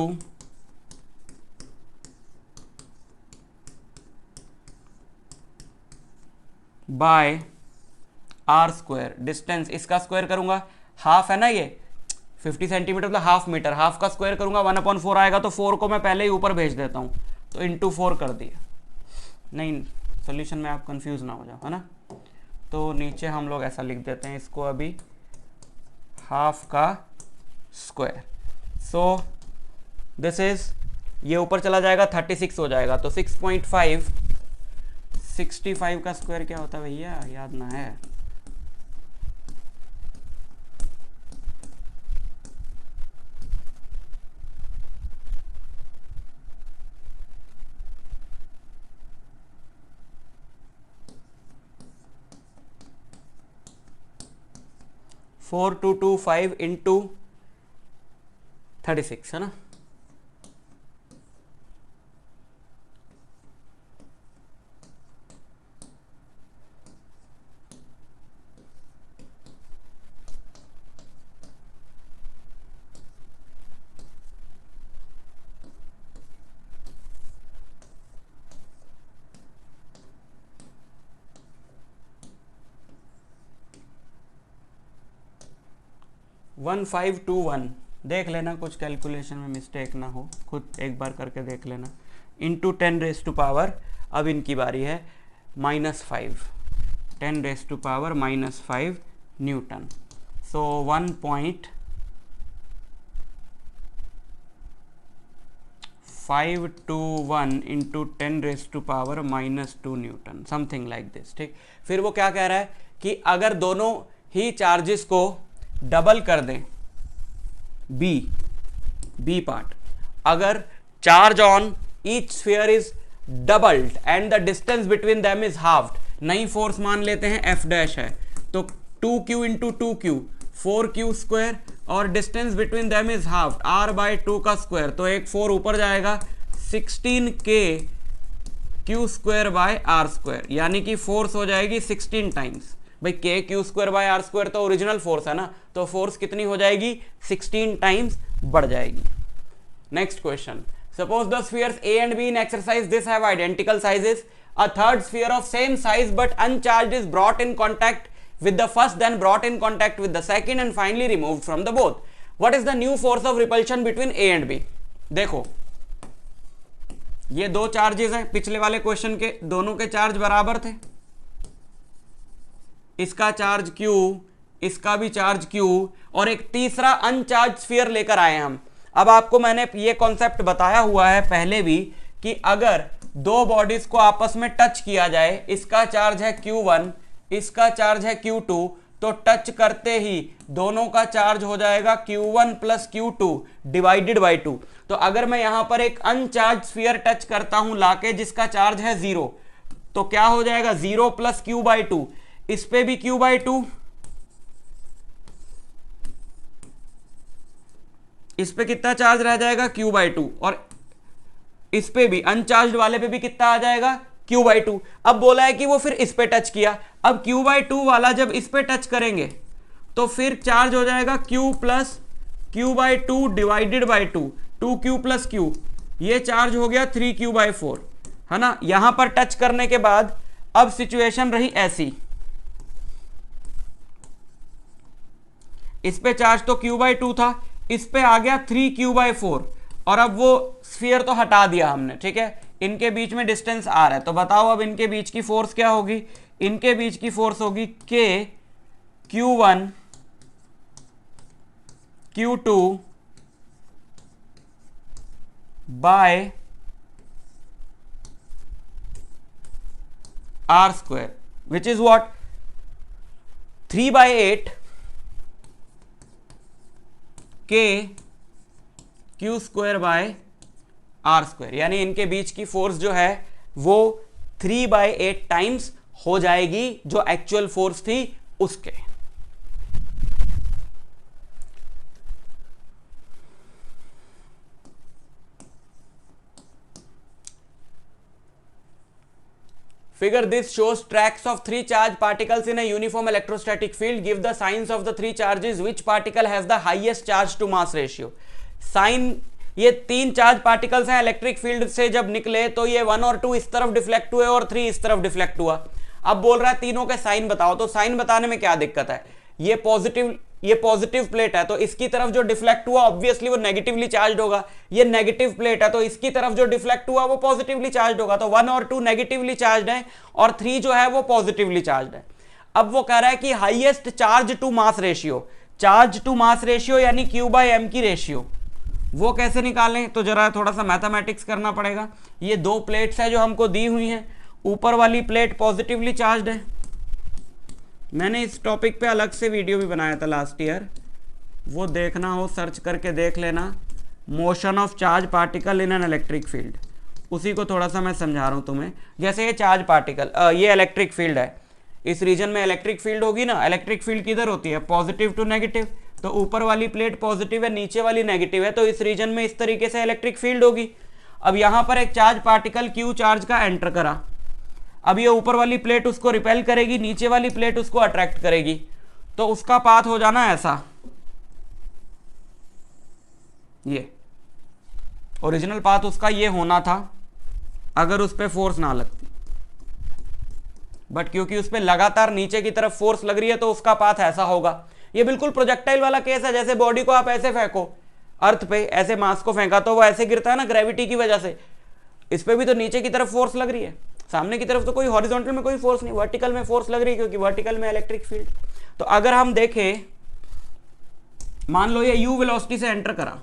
by R square, distance इसका स्क्वायर करूंगा, हाफ है ना ये 50 सेंटीमीटर मतलब हाफ मीटर, हाफ का स्क्वायर करूंगा 1/4 आएगा, तो 4 को मैं पहले ही ऊपर भेज देता हूं, तो इंटू 4 कर दिया, नहीं सोल्यूशन में आप कंफ्यूज ना हो जाओ है ना, तो नीचे हम लोग ऐसा लिख देते हैं इसको अभी हाफ का स्क्वायर, सो दिस इज, ये ऊपर चला जाएगा 36 हो जाएगा, तो 6.5 65 का स्क्वायर क्या होता है भैया, याद ना है, फोर 225 इंटू 36 है ना, 1521, देख लेना कुछ कैलकुलेशन में मिस्टेक ना हो, खुद एक बार करके देख लेना, इंटू 10⁻⁻, अब इनकी बारी है -5, 10⁻⁻⁻5 Newton. So 1.521 into 10⁻⁻2 Newton, something like this, ठीक। फिर वो क्या कह रहा है कि अगर दोनों ही चार्जेस को डबल कर दें, बी पार्ट, अगर charge on each sphere is doubled and the distance between them is halved, नई फोर्स मान लेते हैं F डैश है, तो 2Q into 2Q 4Q square, और distance between them is halved R/2 का स्क्वायर, तो एक 4 ऊपर जाएगा, 16K Q square by R square, यानी कि फोर्स हो जाएगी 16 टाइम्स। भाई K Q square by R square तो ओरिजिनल फोर्स है ना, तो फोर्स कितनी हो जाएगी, 16 टाइम्स बढ़ जाएगी। Next question, suppose the spheres A and B in exercise this have identical sizes, a third sphere of same size but uncharged is brought in contact with the first, then brought in contact with the second and finally removed from the both. What is the new force of repulsion between A and B? देखो ये दो charges हैं, पिछले वाले question के दोनों के charge बराबर थे, इसका चार्ज Q, इसका भी चार्ज Q, और एक तीसरा अनचार्ज स्फीयर लेकर आए हम। अब आपको मैंने ये कॉन्सेप्ट बताया हुआ है पहले भी कि अगर दो बॉडीज को आपस में टच किया जाए, इसका चार्ज है Q1, इसका चार्ज है Q2, तो टच करते ही दोनों का चार्ज हो जाएगा Q1 plus Q2 divided by 2। तो अगर मैं यहां पर एक अनचार्ज स्फीयर टच करता हूं लाके जिसका चार्ज है 0, तो क्या हो जाएगा 0 प्लस Q/2, इस पे भी Q/2, इस पे कितना चार्ज रह जाएगा Q/2, और इस पे भी अनचार्ज वाले पे भी कितना आ जाएगा Q/2। अब बोला है कि वो फिर इस पे टच किया, अब Q/2 वाला जब इस पे टच करेंगे तो फिर चार्ज हो जाएगा Q plus Q/2 divided by 2, 2Q plus Q, ये चार्ज हो गया 3Q/4, है ना। यहां पर टच करने के बाद अब सिचुएशन रही ऐसी, इस पे चार्ज तो Q/2 था, इस पे आ गया 3Q/4, और अब वो स्फीयर तो हटा दिया हमने, ठीक है। इनके बीच में डिस्टेंस R है, तो बताओ अब इनके बीच की फोर्स क्या होगी, इनके बीच की फोर्स होगी K Q1 Q2 by R square, which is what 3/8 K Q square by R square, यानी इनके बीच की फोर्स जो है वो 3/8 टाइम्स हो जाएगी जो एक्चुअल फोर्स थी उसके। Figure this shows tracks of 3 charged particles in a uniform electrostatic field. Give the signs of the 3 charges. Which particle has the highest charge to mass ratio? Sign, ये 3 charge particles हैं, electric field से जब निकले तो ये 1 और 2 इस तरफ डिफ्लेक्ट हुए और 3 इस तरफ डिफ्लेक्ट हुआ। अब बोल रहा है तीनों के साइन बताओ, तो साइन बताने में क्या दिक्कत है, ये पॉजिटिव प्लेट है तो इसकी तरफ जो डिफ्लेक्ट हुआ ऑब्वियसली वो नेगेटिवली चार्ज होगा, ये नेगेटिव प्लेट है तो इसकी तरफ जो डिफ्लेक्ट हुआ वो पॉजिटिवली चार्ज होगा, तो 1 और 2 नेगेटिवली चार्ज है और 3 जो है वो पॉजिटिवली चार्ज है। अब वो कह रहा है कि highest charge to mass ratio, charge to mass ratio यानी Q/m की रेशियो, वो कैसे निकालें, तो जरा थोड़ा सा मैथमेटिक्स करना पड़ेगा। ये 2 प्लेट्स है जो हमको दी हुई हैं, ऊपर वाली प्लेट पॉजिटिवली चार्ज है, मैंने इस टॉपिक पे अलग से वीडियो भी बनाया था लास्ट ईयर, वो देखना हो सर्च करके देख लेना, motion of charge particle in an electric field, उसी को थोड़ा सा मैं समझा रहा हूँ तुम्हें। जैसे ये चार्ज पार्टिकल, ये इलेक्ट्रिक फील्ड है, इस रीजन में इलेक्ट्रिक फील्ड होगी ना, इलेक्ट्रिक फील्ड किधर होती है, पॉजिटिव टू नेगेटिव, तो ऊपर वाली प्लेट पॉजिटिव है नीचे वाली नेगेटिव है, तो इस रीजन में इस तरीके से इलेक्ट्रिक फील्ड होगी। अब यहाँ पर एक चार्ज पार्टिकल Q चार्ज का एंटर करा, अब ये ऊपर वाली प्लेट उसको रिपेल करेगी, नीचे वाली प्लेट उसको अट्रैक्ट करेगी, तो उसका पाथ हो जाना ऐसा, ये ओरिजिनल पाथ उसका ये होना था अगर उस पर फोर्स ना लगती, बट क्योंकि उस पर लगातार नीचे की तरफ फोर्स लग रही है तो उसका पाथ ऐसा होगा। ये बिल्कुल प्रोजेक्टाइल वाला केस है, जैसे बॉडी को आप ऐसे फेंको अर्थ पे, ऐसे मास को फेंका तो वो ऐसे गिरता है ना ग्रेविटी की वजह से, इस पे भी तो नीचे की तरफ फोर्स लग रही है, सामने की तरफ तो कोई हॉरिजॉन्टल में कोई फोर्स नहीं, वर्टिकल में फोर्स लग रही है क्योंकि वर्टिकल में इलेक्ट्रिक फील्ड। तो अगर हम देखें, मान लो ये u वेलोसिटी से एंटर करा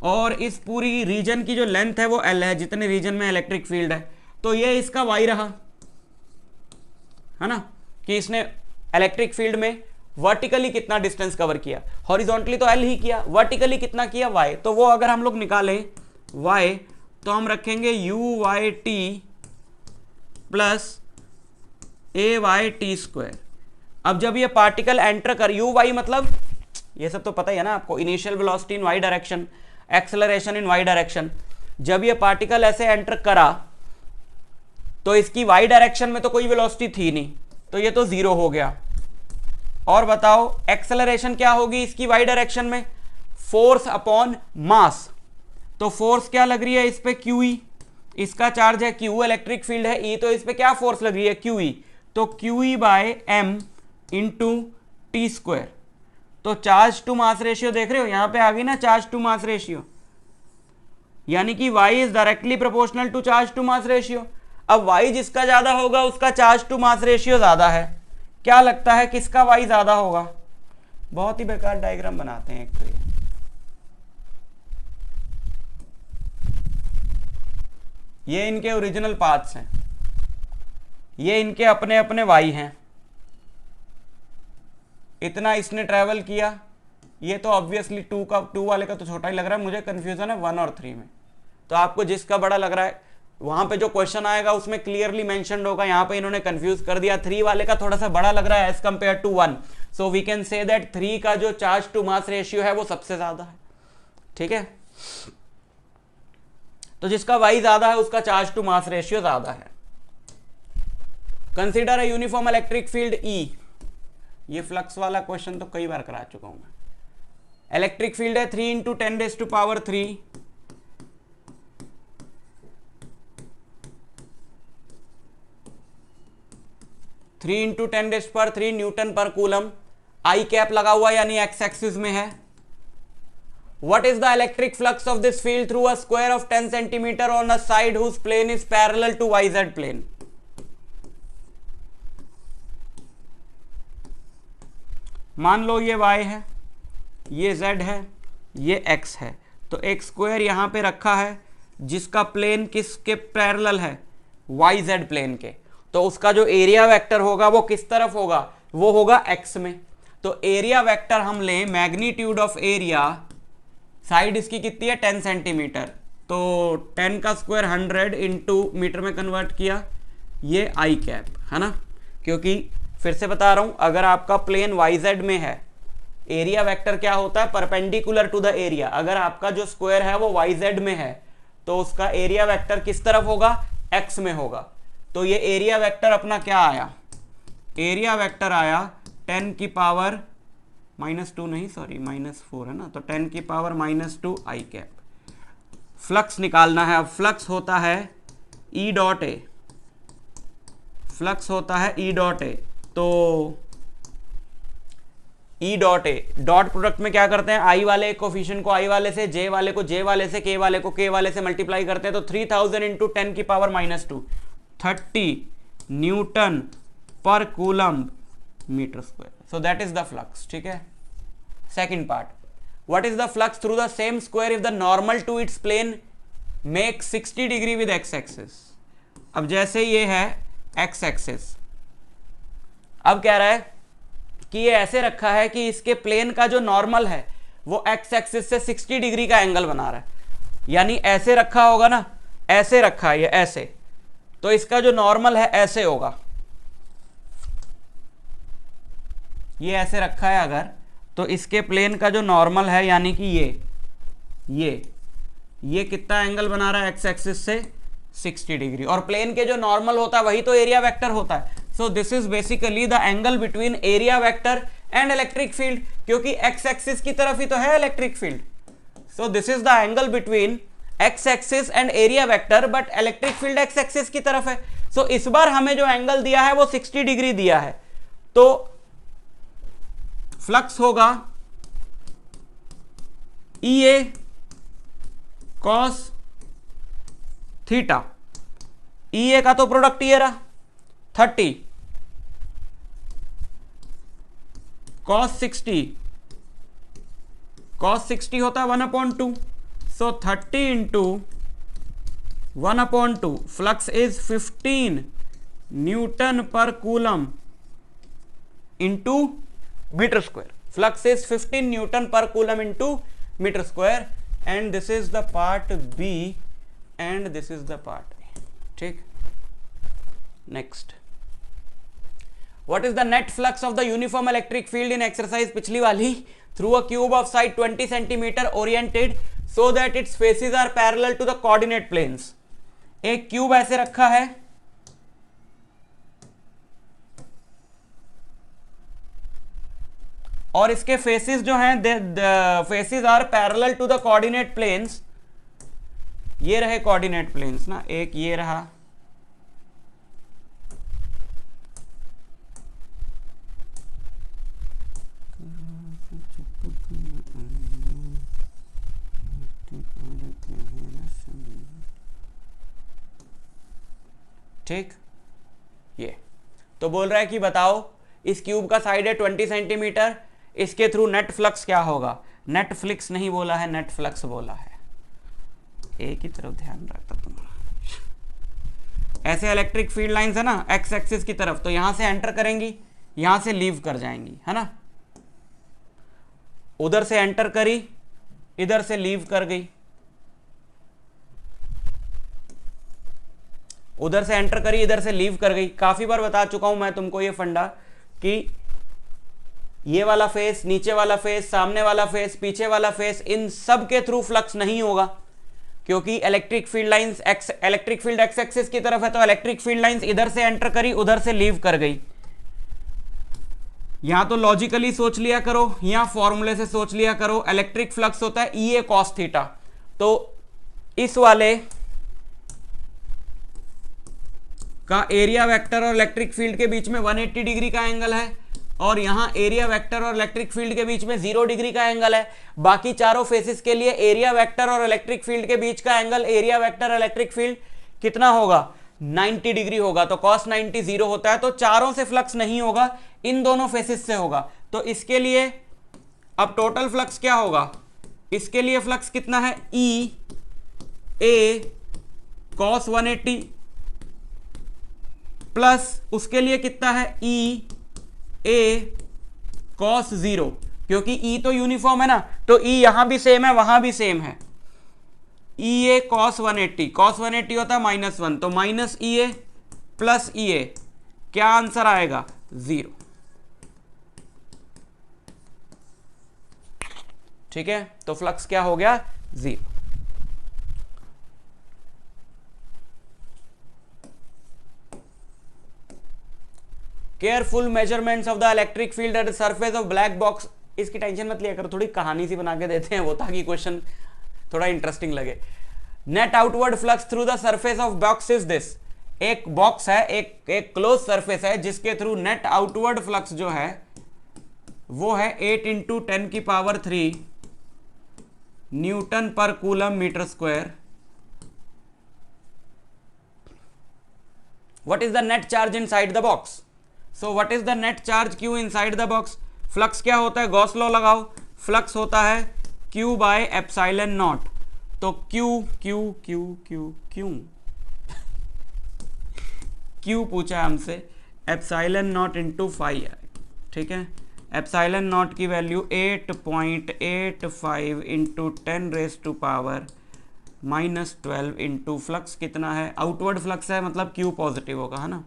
और इस पूरी रीजन की जो लेंथ है वो l है, जितने रीजन में इलेक्ट्रिक फील्ड है, तो ये इसका y रहा, है ना, कि इसने इलेक्ट्रिक फील्ड में वर्टिकली कितना डिस्टेंस कवर किया, हॉरिजॉन्टली तो l ही किया, वर्टिकली कितना किया y, तो वो अगर हम लोग निकालें y तो हम रखेंगे u y t plus a y t square. अब जब ये पार्टिकल एंटर कर, u y मतलब ये सब तो पता ही है ना आपको, initial velocity in y direction, acceleration in y direction, जब ये पार्टिकल ऐसे एंटर करा तो इसकी y डायरेक्शन में तो कोई वेलोसिटी थी नहीं, तो ये तो जीरो हो गया। और बताओ एक्सेलरेशन क्या होगी इसकी y डायरेक्शन में, फोर्स अपॉन मास, तो फोर्स क्या लग रही है इस पे QE, इसका चार्ज है Q, इलेक्ट्रिक फील्ड है E, तो इस पे क्या फोर्स लग रही है QE, तो QE by m into T square. तो चार्ज टू मास रेशियो देख रहे हो, यहां पे आ गई ना चार्ज टू मास रेशियो, यानी कि y is directly proportional to charge to mass ratio. अब y जिसका ज्यादा होगा उसका चार्ज टू मास रेशियो ज्यादा है, क्या लगता है किसका y ज्यादा होगा? बहुत ही बेकार डायग्राम बनाते हैं एक तो ये इनके ओरिजिनल पाथ्स हैं, ये इनके अपने अपने y हैं, इतना इसने ट्रेवल किया, ये तो ऑब्वियसली टू वाले का तो छोटा ही लग रहा है, मुझे कंफ्यूजन है 1 और 3 में, तो आपको जिसका बड़ा लग रहा है वहां पे जो क्वेश्चन आएगा उसमें क्लियरली मेंशन्ड होगा, यहाँ पे इन्होंने कंफ्यूज कर दिया, 3 वाले का थोड़ा सा बड़ा लग रहा है as compare to 1, so we can say that 3 का जो चार्ज टू मास रेशियो है वो सबसे ज्यादा है, ठीक है। तो जिसका y ज्यादा है उसका चार्ज टू मास रेशियो ज्यादा है। Consider a uniform electric field E, ये फ्लक्स वाला क्वेश्चन तो कई बार करा चुका हूं मैं। इलेक्ट्रिक फील्ड है 3 इंटू 10⁻³ 3 इंटू 10⁻³ न्यूटन पर कूलम, आई कैप लगा हुआ यानी एक्स एक्सिस में है। What is the electric flux of this field through a square of 10 centimeter on a side whose plane is parallel to YZ plane? मान लो ये y है, ये z है, ये x है, तो एक स्क्वायर यहां पे रखा है जिसका प्लेन किसके पैरेलल है, YZ प्लेन के, तो उसका जो एरिया वेक्टर होगा वो किस तरफ होगा, वो होगा x में। तो एरिया वेक्टर हम लें, मैग्नीट्यूड ऑफ एरिया, साइड इसकी कितनी है 10 सेंटीमीटर, तो 10 का स्क्वायर 100 इंटू मीटर में कन्वर्ट किया, ये आई कैप है ना, क्योंकि फिर से बता रहा हूं अगर आपका प्लेन YZ में है, एरिया वेक्टर क्या होता है परपेंडिकुलर टू द एरिया, अगर आपका जो स्क्वायर है वो YZ में है तो उसका एरिया वेक्टर किस तरफ होगा, x में होगा। तो ये एरिया वेक्टर अपना क्या आया, एरिया वेक्टर आया 10 की पावर -2 नहीं सॉरी -4 है ना, तो 10 की पावर -2 आई कैप। फ्लक्स निकालना है, अब फ्लक्स होता है E डॉट ए, फ्लक्स होता है E डॉट ए, तो E dot A, dot product में क्या करते हैं, आई वाले कोफिशिएंट को आई वाले से, जे वाले को जे वाले से, के वाले को के वाले से मल्टीप्लाई करते हैं, तो 3000 इंटू 10 की पावर -2 30 न्यूटन पर coulomb metre square, so that is the flux, ठीक है। Second part, what is the flux through the same square if the normal to its plane make 60 degree with X axis. अब जैसे ये है x axis, अब कह रहा है कि ये ऐसे रखा है कि इसके प्लेन का जो नॉर्मल है वो एक्स एक्सिस से 60 डिग्री का एंगल बना रहा है, यानी ऐसे रखा होगा ना, ऐसे रखा है ये ऐसे, तो इसका जो नॉर्मल है ऐसे होगा, ये ऐसे रखा है अगर, तो इसके प्लेन का जो नॉर्मल है यानी कि ये कितना एंगल बना रहा है एक्स एक्सिस से 60 डिग्री, और प्लेन के जो नॉर्मल होता है वही तो एरिया वेक्टर होता है। सो this is basically the angle between area vector and electric field, क्योंकि एक्स एक्सिस की तरफ ही तो है electric field. So this is the angle between x axis and area vector, but electric field x axis की तरफ है। सो इस बार हमें जो एंगल दिया है वो 60 डिग्री दिया है, तो फ्लक्स होगा EA cos थीटा। EA का तो प्रोडक्ट ये रहा 30 cos 60 होता है 1/2, so 30 into 1/2, flux is 15 newton पर coulomb into metre square. Flux is 15 newton पर coulomb into metre square, and this is the part B and this is the part A. ठीक, next, what is the net flux of the uniform electric field in exercise पिछली वाली, through a cube of side 20 centimetre oriented so that its faces are parallel to the coordinate planes. एक cube ऐसे रखा है और इसके faces जो हैं faces are parallel to the coordinate planes. ये रहे कोऑर्डिनेट प्लेन्स ना, एक ये रहा, ठीक। ये तो बोल रहा है कि बताओ इस क्यूब का साइड है 20 सेंटीमीटर, इसके थ्रू नेट फ्लक्स क्या होगा। नेट फ्लक्स नहीं बोला है, नेट फ्लक्स बोला है। एक ही तरफ ध्यान रखता तुम्हारा। ऐसे इलेक्ट्रिक फील्ड लाइंस है ना एक्स एक्सिस की तरफ, तो यहां से एंटर करेंगी, यहां से लीव कर जाएंगी, है ना। उधर से एंटर करी, इधर से लीव कर गई, उधर से एंटर करी, इधर से लीव कर गई। काफी बार बता चुका हूं मैं तुमको ये फंडा कि ये वाला फेस, नीचे वाला फेस, सामने वाला फेस, पीछे वाला फेस, इन सब के थ्रू फ्लक्स नहीं होगा, क्योंकि electric field lines electric field x axis की तरफ है, तो इलेक्ट्रिक फील्ड लाइंस इधर से एंटर करी, उधर से लीव कर गई। यहां तो लॉजिकली सोच लिया करो, यहां फॉर्मूले से सोच लिया करो। इलेक्ट्रिक फ्लक्स होता है EA cos थीटा, तो इस वाले का एरिया वेक्टर और इलेक्ट्रिक फील्ड के बीच में 180 डिग्री का एंगल है, और यहां एरिया वेक्टर और इलेक्ट्रिक फील्ड के बीच में 0 डिग्री का एंगल है। बाकी चारों फेसेस के लिए एरिया वेक्टर और इलेक्ट्रिक फील्ड के बीच का angle, area vector electric field कितना होगा, 90 डिग्री होगा। तो cos 90 0 होता है, तो चारों से फ्लक्स नहीं होगा, इन दोनों फेसेस से होगा। तो इसके लिए अब टोटल फ्लक्स क्या होगा, इसके लिए फ्लक्स कितना है, EA cos 180 प्लस उसके लिए कितना है, EA cos 0, क्योंकि E तो यूनिफॉर्म है ना, तो E यहां भी सेम है, वहां भी सेम है। EA cos 180 होता है -1, तो -EA प्लस EA, क्या आंसर आएगा, 0। ठीक है, तो फ्लक्स क्या हो गया, 0। Careful measurements of the electric field at the surface of black box. इसकी टेंशन मत लिया करो, थोड़ी कहानी सी बना के देते हैं वो, ताकि क्वेश्चन थोड़ा इंटरेस्टिंग लगे। Net outward flux through the surface of box is this. एक बॉक्स है, एक क्लोज सरफेस है, जिसके थ्रू नेट आउटवर्ड फ्लक्स जो है वो है 8 × 10⁻³ न्यूटन पर coulomb metre square. What is the net charge inside the box. So what is the net charge Q inside the box. Flux क्या होता है, गॉस लॉ लगाओ, फ्लक्स होता है Q/ε0। तो Q पूछा है हमसे, ε0 × phi है, ठीक है। ε0 की वैल्यू 8.85 × 10⁻⁻12 इंटू फ्लक्स कितना है, आउटवर्ड फ्लक्स है, मतलब Q पॉजिटिव होगा, है ना,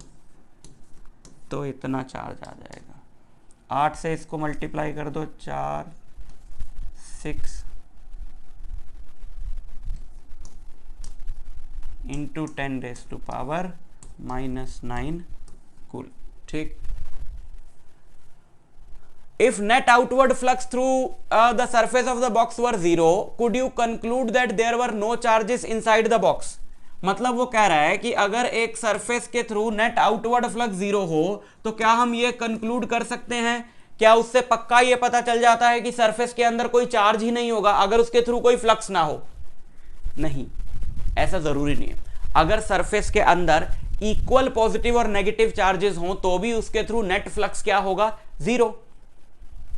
तो इतना चार्ज आ जाएगा। 8 से इसको मल्टीप्लाई कर दो, 4 6 इंटू 10⁻⁻9 कूल, ठीक। If net outward flux through the surface of the box were 0, could you conclude that there were no charges inside the box? मतलब वो कह रहा है कि अगर एक सरफेस के थ्रू नेट आउटवर्ड फ्लक्स 0 हो, तो क्या हम ये कंक्लूड कर सकते हैं क्या उससे पक्का ये पता चल जाता है कि सरफेस के अंदर कोई चार्ज ही नहीं होगा अगर उसके थ्रू कोई फ्लक्स ना हो? नहीं, ऐसा जरूरी नहीं है। अगर सरफेस के अंदर इक्वल पॉजिटिव और नेगेटिव चार्जेस हों तो भी उसके थ्रू नेट फ्लक्स क्या होगा? Zero.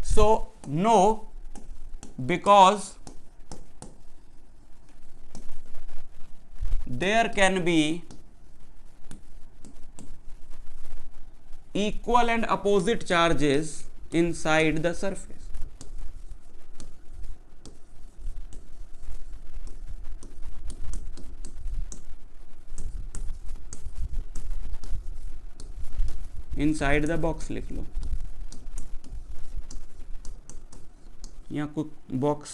So no, because there can be equal and opposite charges inside the surface. Inside the box लिख लो, या कुछ बॉक्स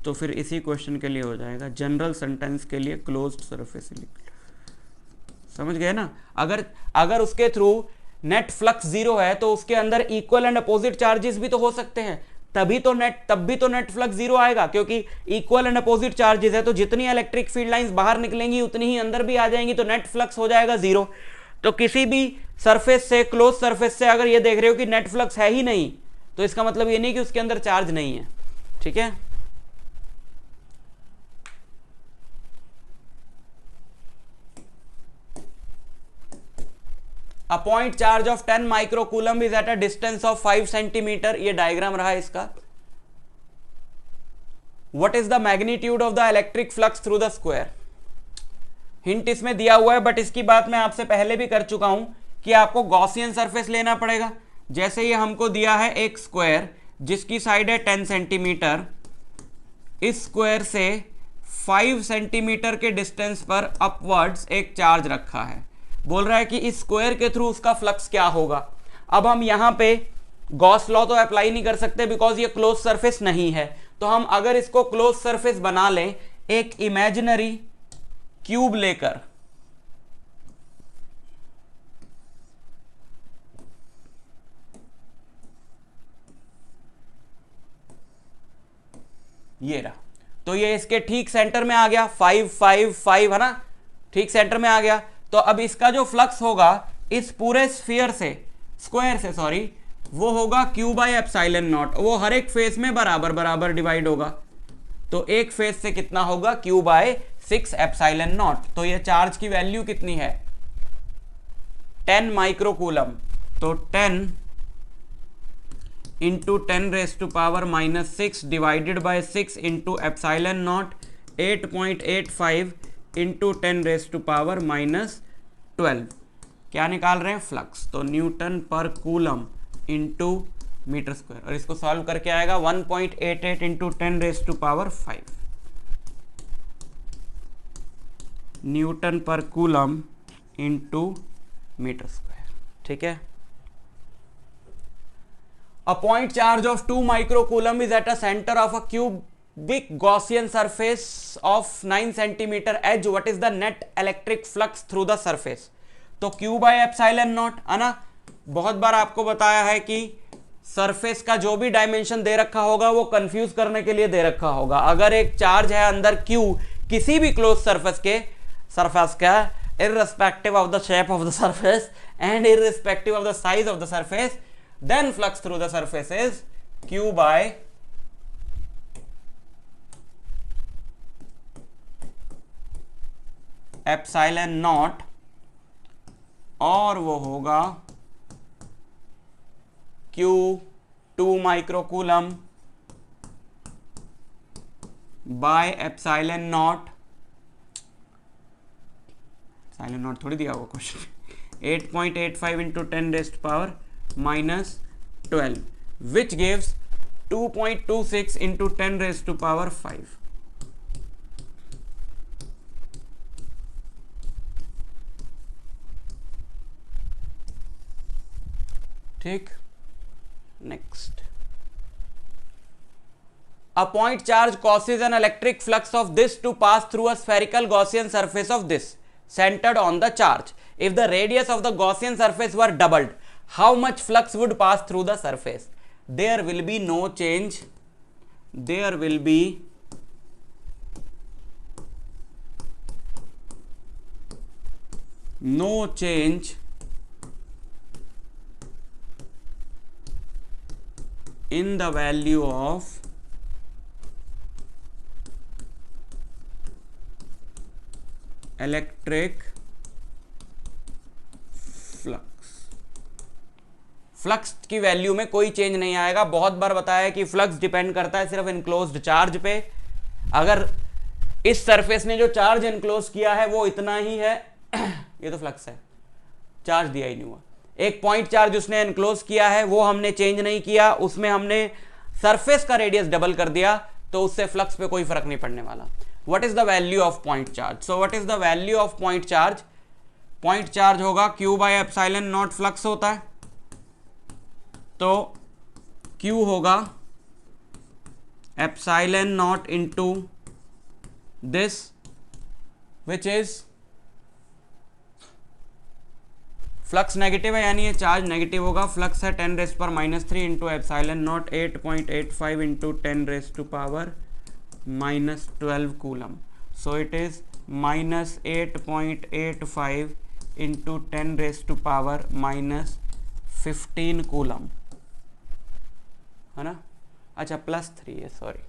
तो फिर इसी क्वेश्चन के लिए हो जाएगा, जनरल सेंटेंस के लिए क्लोज्ड सरफेस लिख लो। समझ गए ना? अगर उसके थ्रू नेट फ्लक्स जीरो है तो उसके अंदर इक्वल एंड अपोजिट चार्जेस भी तो हो सकते हैं, तब भी तो नेट फ्लक्स जीरो आएगा, क्योंकि इक्वल एंड अपोजिट चार्जेस है तो जितनी इलेक्ट्रिक फील्ड लाइंस बाहर निकलेंगी उतनी ही अंदर भी आ जाएंगी, तो नेट फ्लक्स हो जाएगा जीरो। तो किसी भी सरफेस से, क्लोज सरफेस से अगर ये देख रहे हो कि नेट फ्लक्स है ही नहीं, तो इसका मतलब ये नहीं कि उसके अंदर चार्ज नहीं है। ठीक है? A point charge of 10 microcoulomb is at a distance of 5 centimeter. ये डायग्राम रहा इसका। What is the magnitude of the electric flux through the square? Hint इसमें दिया हुआ है, बट इसकी बात मैं आपसे पहले भी कर चुका हूं कि आपको गॉसियन सरफेस लेना पड़ेगा। जैसे ये हमको दिया है एक स्क्वायर जिसकी साइड है 10 सेंटीमीटर, इस स्क्वायर से 5 सेंटीमीटर के डिस्टेंस पर अपवर्ड्स एक चार्ज रखा है। बोल रहा है कि इस स्क्वायर के थ्रू उसका फ्लक्स क्या होगा। अब हम यहां पे गॉस लॉ तो अप्लाई नहीं कर सकते बिकॉज ये क्लोज सरफेस नहीं है, तो हम अगर इसको क्लोज सरफेस बना लें एक इमेजिनरी क्यूब लेकर, ये रहा, तो ये इसके ठीक सेंटर में आ गया, 5 5 5 है ना, ठीक सेंटर में आ गया। तो अब इसका जो फ्लक्स होगा इस पूरे स्फीयर से, स्क्वायर से सॉरी, वो होगा क्यू बाई एप्सिलॉन नॉट। वो हर एक फेस में बराबर बराबर डिवाइड होगा, तो एक फेस से कितना होगा? Q by 6 epsilon not. तो ये चार्ज की वैल्यू कितनी है? 10 माइक्रोकूलम। तो 10 into 10 raise to power -6 divided by 6 into epsilon naught 8.85 into 10 raise to power -12। क्या निकाल रहे हैं? फ्लक्स। तो न्यूटन पर कूलम इंटू मीटर स्क्वायर, और इसको सॉल्व करके आएगा 1.88 into 10 raise to power 5 newton पर कूलम इंटू मीटर स्क्वायर। ठीक है? A point charge of 2 microcoulomb is at a center of a cubic Gaussian surface of 9 centimeter edge. What is the net electric flux through the surface? तो Q by epsilon naught है ना। बहुत बार आपको बताया है कि सरफेस का जो भी डायमेंशन दे रखा होगा वो कंफ्यूज करने के लिए दे रखा होगा। अगर एक चार्ज है अंदर Q किसी भी क्लोज सरफेस का, irrespective of the shape of the surface and irrespective of the size of the surface, then flux through the surface is Q by epsilon naught, और वो होगा Q 2 microcoulomb by epsilon not. Epsilon not थोड़ी दिया हुआ question. 8.85 into 10 raised power -12 which gives 2.26 into 10 raised to power 5। ठीक, next. A point charge causes an electric flux of this to pass through a spherical Gaussian surface of this centered on the charge. If the radius of the Gaussian surface were doubled, how much flux would pass through the surface? There will be no change. There will be no change in the value of electric flux की value में कोई change नहीं आएगा। बहुत बार बताया है कि flux depend करता है सिर्फ इनक्लोज्ड चार्ज पे। अगर इस सरफेस ने जो चार्ज इनक्लोज किया है वो इतना ही है ये तो फ्लक्स है, चार्ज दिया ही नहीं हुआ। एक पॉइंट चार्ज उसने इनक्लोज किया है, वो हमने चेंज नहीं किया, उसमें हमने सरफेस का रेडियस डबल कर दिया, तो उससे फ्लक्स पे कोई फर्क नहीं पड़ने वाला। What is the value of point charge? So what is the value of point charge? Point charge होगा Q by epsilon not, flux होता है तो Q होगा epsilon not into this which is flux negative है, यानी ये charge negative होगा। Flux है 10⁻³ into epsilon naught 8.85 into 10⁻⁻12 coulomb. So it is -8.85 into 10⁻⁻15 coulomb, है ना। अच्छा +3 है, सॉरी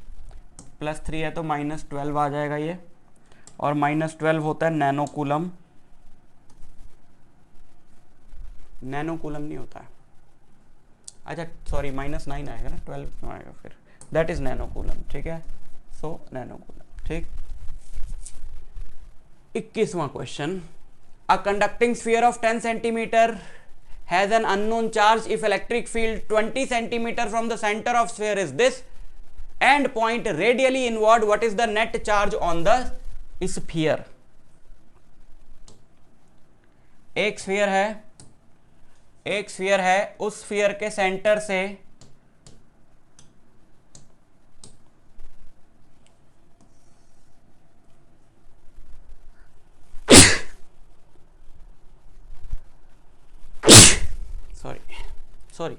+3 है तो -12 आ जाएगा ये, और -12 होता है नैनो कूलम। नैनो कूलम नहीं होता है, अच्छा सॉरी -9 आएगा ना, 12 क्यों आएगा फिर, दैट इज नैनो कूलम, ठीक है। सो नैनो कूलम, ठीक। 21वां question, a conducting sphere of 10 centimetre has an unknown charge if electric field 20 centimeter from the center of sphere is this and point radially inward, what is the net charge on the sphere? एक sphere है, उस sphere के centre से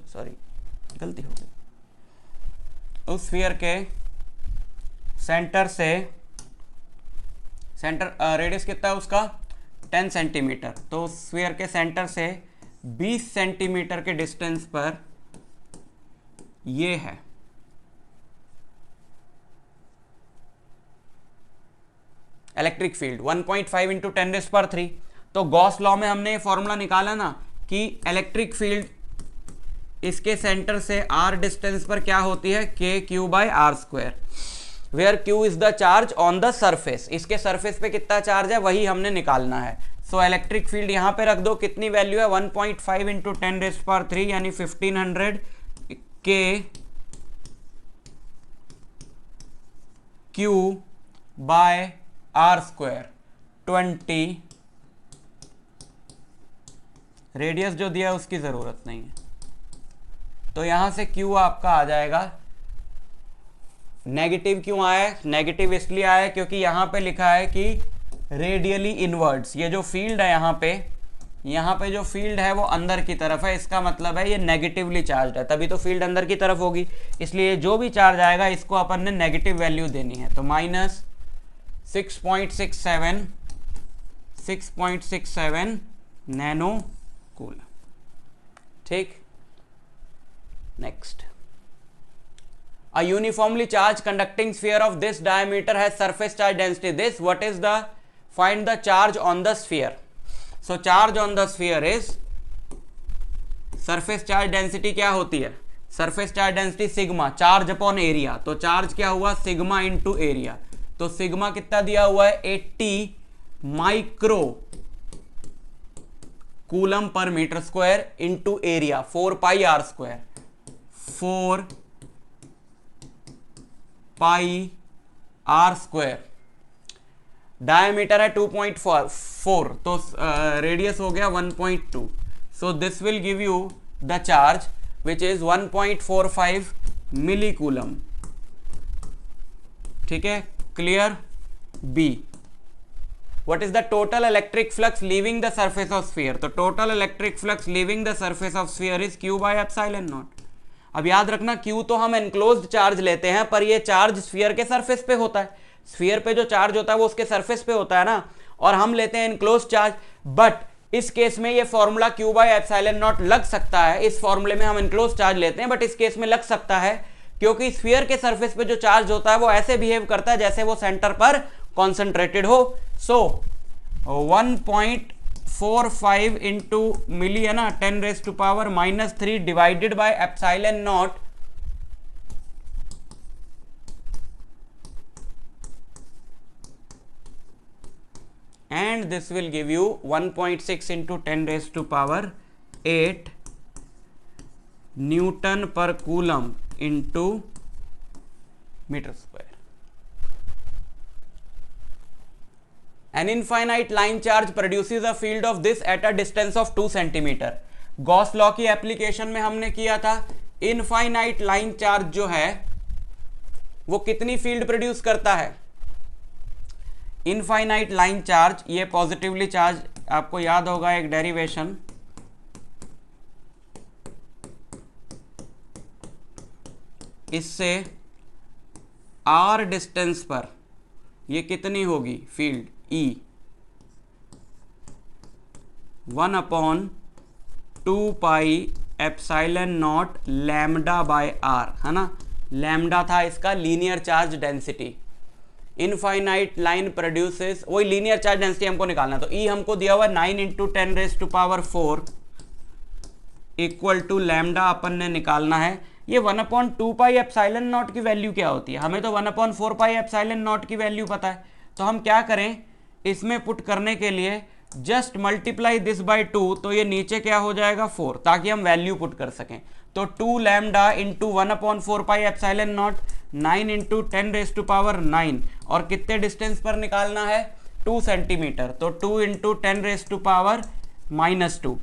sorry गलती हो गई, उस sphere के सेंटर से, सेंटर रेडियस कितना है उसका 10 सेंटीमीटर, तो स्फीयर के सेंटर से 20 सेंटीमीटर के डिस्टेंस पर ये है इलेक्ट्रिक फील्ड 1.5 इंटू 10⁻³ तो गॉस लॉ में हमने फॉर्मूला निकाला ना कि इलेक्ट्रिक फील्ड इसके सेंटर से r डिस्टेंस पर क्या होती है, KQ/r², where Q is the charge on the surface. इसके सरफेस पे कितना चार्ज है वही हमने निकालना है। सो इलेक्ट्रिक फील्ड यहां पे रख दो, कितनी वैल्यू है 1.5 इंटू 10⁻³ यानी 1500 KQ/r², 20 रेडियस जो दिया है उसकी जरूरत नहीं है, तो यहां से Q आपका आ जाएगा नेगेटिव। क्यों आया है नेगेटिव? इसलिए आया क्योंकि यहां पे लिखा है कि रेडियली इनवर्ड्स, ये जो फील्ड है यहाँ पे जो फील्ड है वो अंदर की तरफ है, इसका मतलब है ये नेगेटिवली चार्ज है, तभी तो फील्ड अंदर की तरफ होगी। इसलिए जो भी चार्ज आएगा इसको अपन ने नेगेटिव वैल्यू देनी है, तो -6.67 नैनो कूलम, ठीक। Next, a uniformly charged conducting sphere of this diameter has surface charge density this, what is the, find the charge on the sphere. So charge on the sphere is, surface charge density क्या होती है, surface charge density sigma, charge upon area, तो charge क्या हुआ sigma into area, तो sigma कितना दिया हुआ है 80 माइक्रो कूलम पर metre square into area 4πr², 4πr², diameter है 2.4 तो रेडियस हो गया 1.2, so this will give you the charge which is 1.45 milli coulomb, ठीक है, clear. B, what is the total electric flux leaving the surface of sphere, तो total electric flux leaving the surface of sphere is Q/ε0। अब याद रखना Q तो हम enclosed charge लेते हैं, पर ये चार्ज स्फीयर के सरफेस पे होता है, स्फीयर पे जो चार्ज होता है वो उसके सरफेस पे होता है ना, और हम लेते हैं enclosed चार्ज, बट इस केस में ये formula Q by epsilon not लग सकता है, इस फॉर्मूले में हम इनक्लोज चार्ज लेते हैं, बट इस केस में लग सकता है क्योंकि स्फीयर के सरफेस पे जो चार्ज होता है वो ऐसे बिहेव करता है जैसे वो सेंटर पर कॉन्सेंट्रेटेड हो। सो 1.45 इंटू मिली है ना 10⁻³ divided by epsilon not and this will give you 1.6 into 10⁸ Newton per coulomb into meter square. An infinite line charge produces a field of this at a distance of 2 centimeter. Gauss law की application में हमने किया था, infinite line charge जो है वो कितनी field produce करता है? इनफाइनाइट लाइन चार्ज, ये पॉजिटिवली चार्ज, आपको याद होगा एक डेरिवेशन, इससे आर डिस्टेंस पर ये कितनी होगी field E 1/2 pi epsilon naught lambda by R, है ना। लैम्डा था इसका linear charge density. Infinite line produces, वही लीनियर चार्ज डेंसिटी हमको निकालना, तो E हमको दिया हुआ 9 इंटू 10⁻⁴ इक्वल टू लैम्डा अपन ने निकालना है। ये 1/2 पाई एप्सिलॉन नॉट की वैल्यू क्या होती है? हमें तो 1/4 पाई एप्सिलॉन नॉट की वैल्यू पता है, तो हम क्या करें, इसमें पुट करने के लिए जस्ट मल्टीप्लाई दिस बाय 2, तो ये नीचे क्या हो जाएगा 4, ताकि हम वैल्यू पुट कर सकें। तो 2 lambda into 1/4 pi epsilon not 9 into 10⁻⁹, और कितने डिस्टेंस पर निकालना है? 2 सेंटीमीटर, तो 2 इंटू 10⁻⁻²।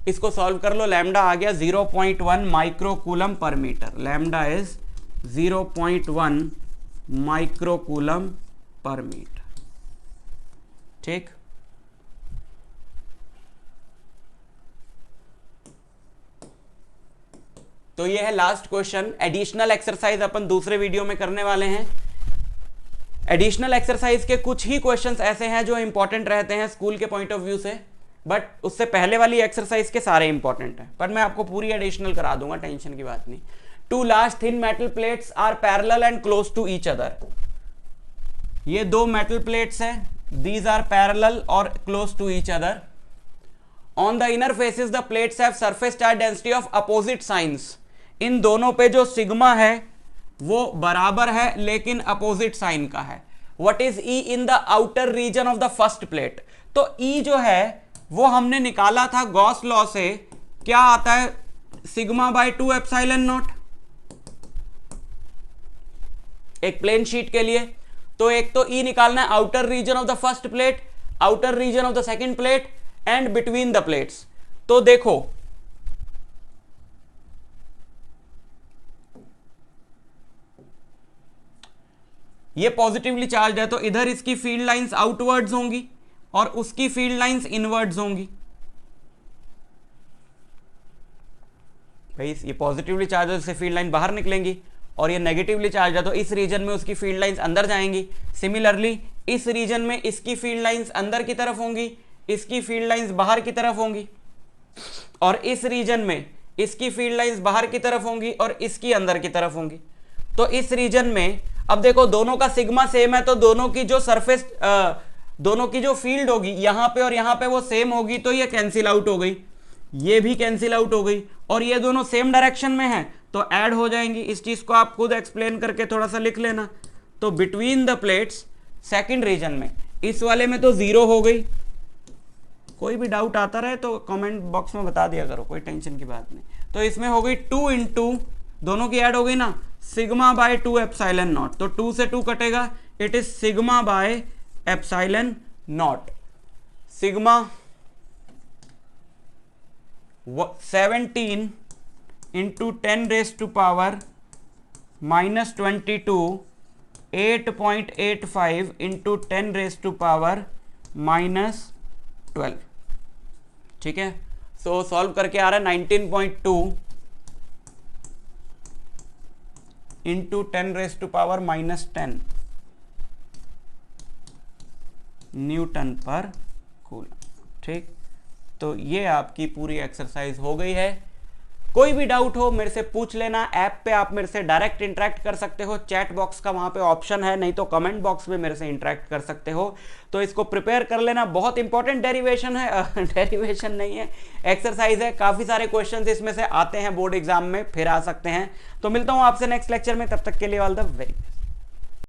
इसको सॉल्व कर लो, लैम्डा आ गया 0.1 माइक्रो कूलम पर metre. Lambda is 0.1 micro coulomb पर मीटर। ठीक, तो ये है लास्ट क्वेश्चन। एडिशनल एक्सरसाइज अपन दूसरे वीडियो में करने वाले हैं। एडिशनल एक्सरसाइज के कुछ ही क्वेश्चंस ऐसे हैं जो इंपॉर्टेंट रहते हैं स्कूल के पॉइंट ऑफ व्यू से, बट उससे पहले वाली एक्सरसाइज के सारे इंपॉर्टेंट हैं, पर मैं आपको पूरी एडिशनल करा दूंगा, टेंशन की बात नहीं। 2 large thin metal plates are parallel and close to each other. ये 2 मेटल प्लेट्स हैं, दीज आर पैरेलल और close to each other. On the inner faces the plates have surface charge density of opposite signs. इन दोनों पे जो sigma है वो बराबर है लेकिन अपोजिट साइन का है। What is E in the outer region of the first plate? तो E जो है वो हमने निकाला था गॉस लॉ से, क्या आता है? Sigma by 2 epsilon naught. एक प्लेन शीट के लिए तो एक तो E निकालना है outer region of the first plate, outer region of the second plate and between the plates. तो देखो ये पॉजिटिवली चार्ज है, तो इधर इसकी फील्ड लाइंस आउटवर्ड्स होंगी और उसकी फील्ड लाइंस इनवर्ड्स होंगी। भाई ये पॉजिटिवली चार्ज है, इससे फील्ड लाइन बाहर निकलेंगी, और ये नेगेटिवली चार्ज है तो इस रीजन में उसकी फील्ड लाइंस अंदर जाएंगी। सिमिलरली इस रीजन में इसकी फील्ड लाइंस अंदर की तरफ होंगी, इसकी फील्ड लाइंस बाहर की तरफ होंगी, और इस रीजन में इसकी फील्ड लाइंस बाहर की तरफ होंगी और इसकी अंदर की तरफ होंगी। तो इस रीजन में अब देखो दोनों का सिग्मा सेम है, तो दोनों की जो सरफेस दोनों की जो फील्ड होगी यहां पे और यहां पे वो सेम होगी, तो ये कैंसिल आउट हो गई, ये भी कैंसिल आउट हो गई, और ये दोनों सेम डायरेक्शन में हैं तो ऐड हो जाएंगी। इस चीज को आप खुद एक्सप्लेन करके थोड़ा सा लिख लेना। तो between the plates second region में, इस वाले में तो 0 हो गई। कोई भी डाउट आता रहे तो कमेंट बॉक्स में बता दिया करो, कोई टेंशन की बात नहीं। तो इसमें हो गई 2 इंटू, दोनों की ऐड हो गई ना, सिग्मा बाय 2 एप्सिलॉन नॉट, तो 2 से 2 कटेगा, it is sigma by epsilon not. Sigma 17 into 10⁻⁻22 8.85 into 10⁻⁻12। ठीक है, सो सॉल्व करके आ रहा है 19.2 इंटू 10⁻⁻10 न्यूटन पर कूलम। ठीक, तो ये आपकी पूरी एक्सरसाइज हो गई है। कोई भी डाउट हो मेरे से पूछ लेना। ऐप पे आप मेरे से डायरेक्ट इंटरेक्ट कर सकते हो, चैट बॉक्स का वहाँ पे ऑप्शन है, नहीं तो कमेंट बॉक्स में मेरे से इंटरेक्ट कर सकते हो। तो इसको प्रिपेयर कर लेना, बहुत इंपॉर्टेंट डेरिवेशन है डेरिवेशन नहीं है, एक्सरसाइज है। काफ़ी सारे क्वेश्चंस इसमें से आते हैं बोर्ड एग्जाम में, फिर आ सकते हैं। तो मिलता हूँ आपसे नेक्स्ट लेक्चर में, तब तक के लिए ऑल द वेरी बेस्ट।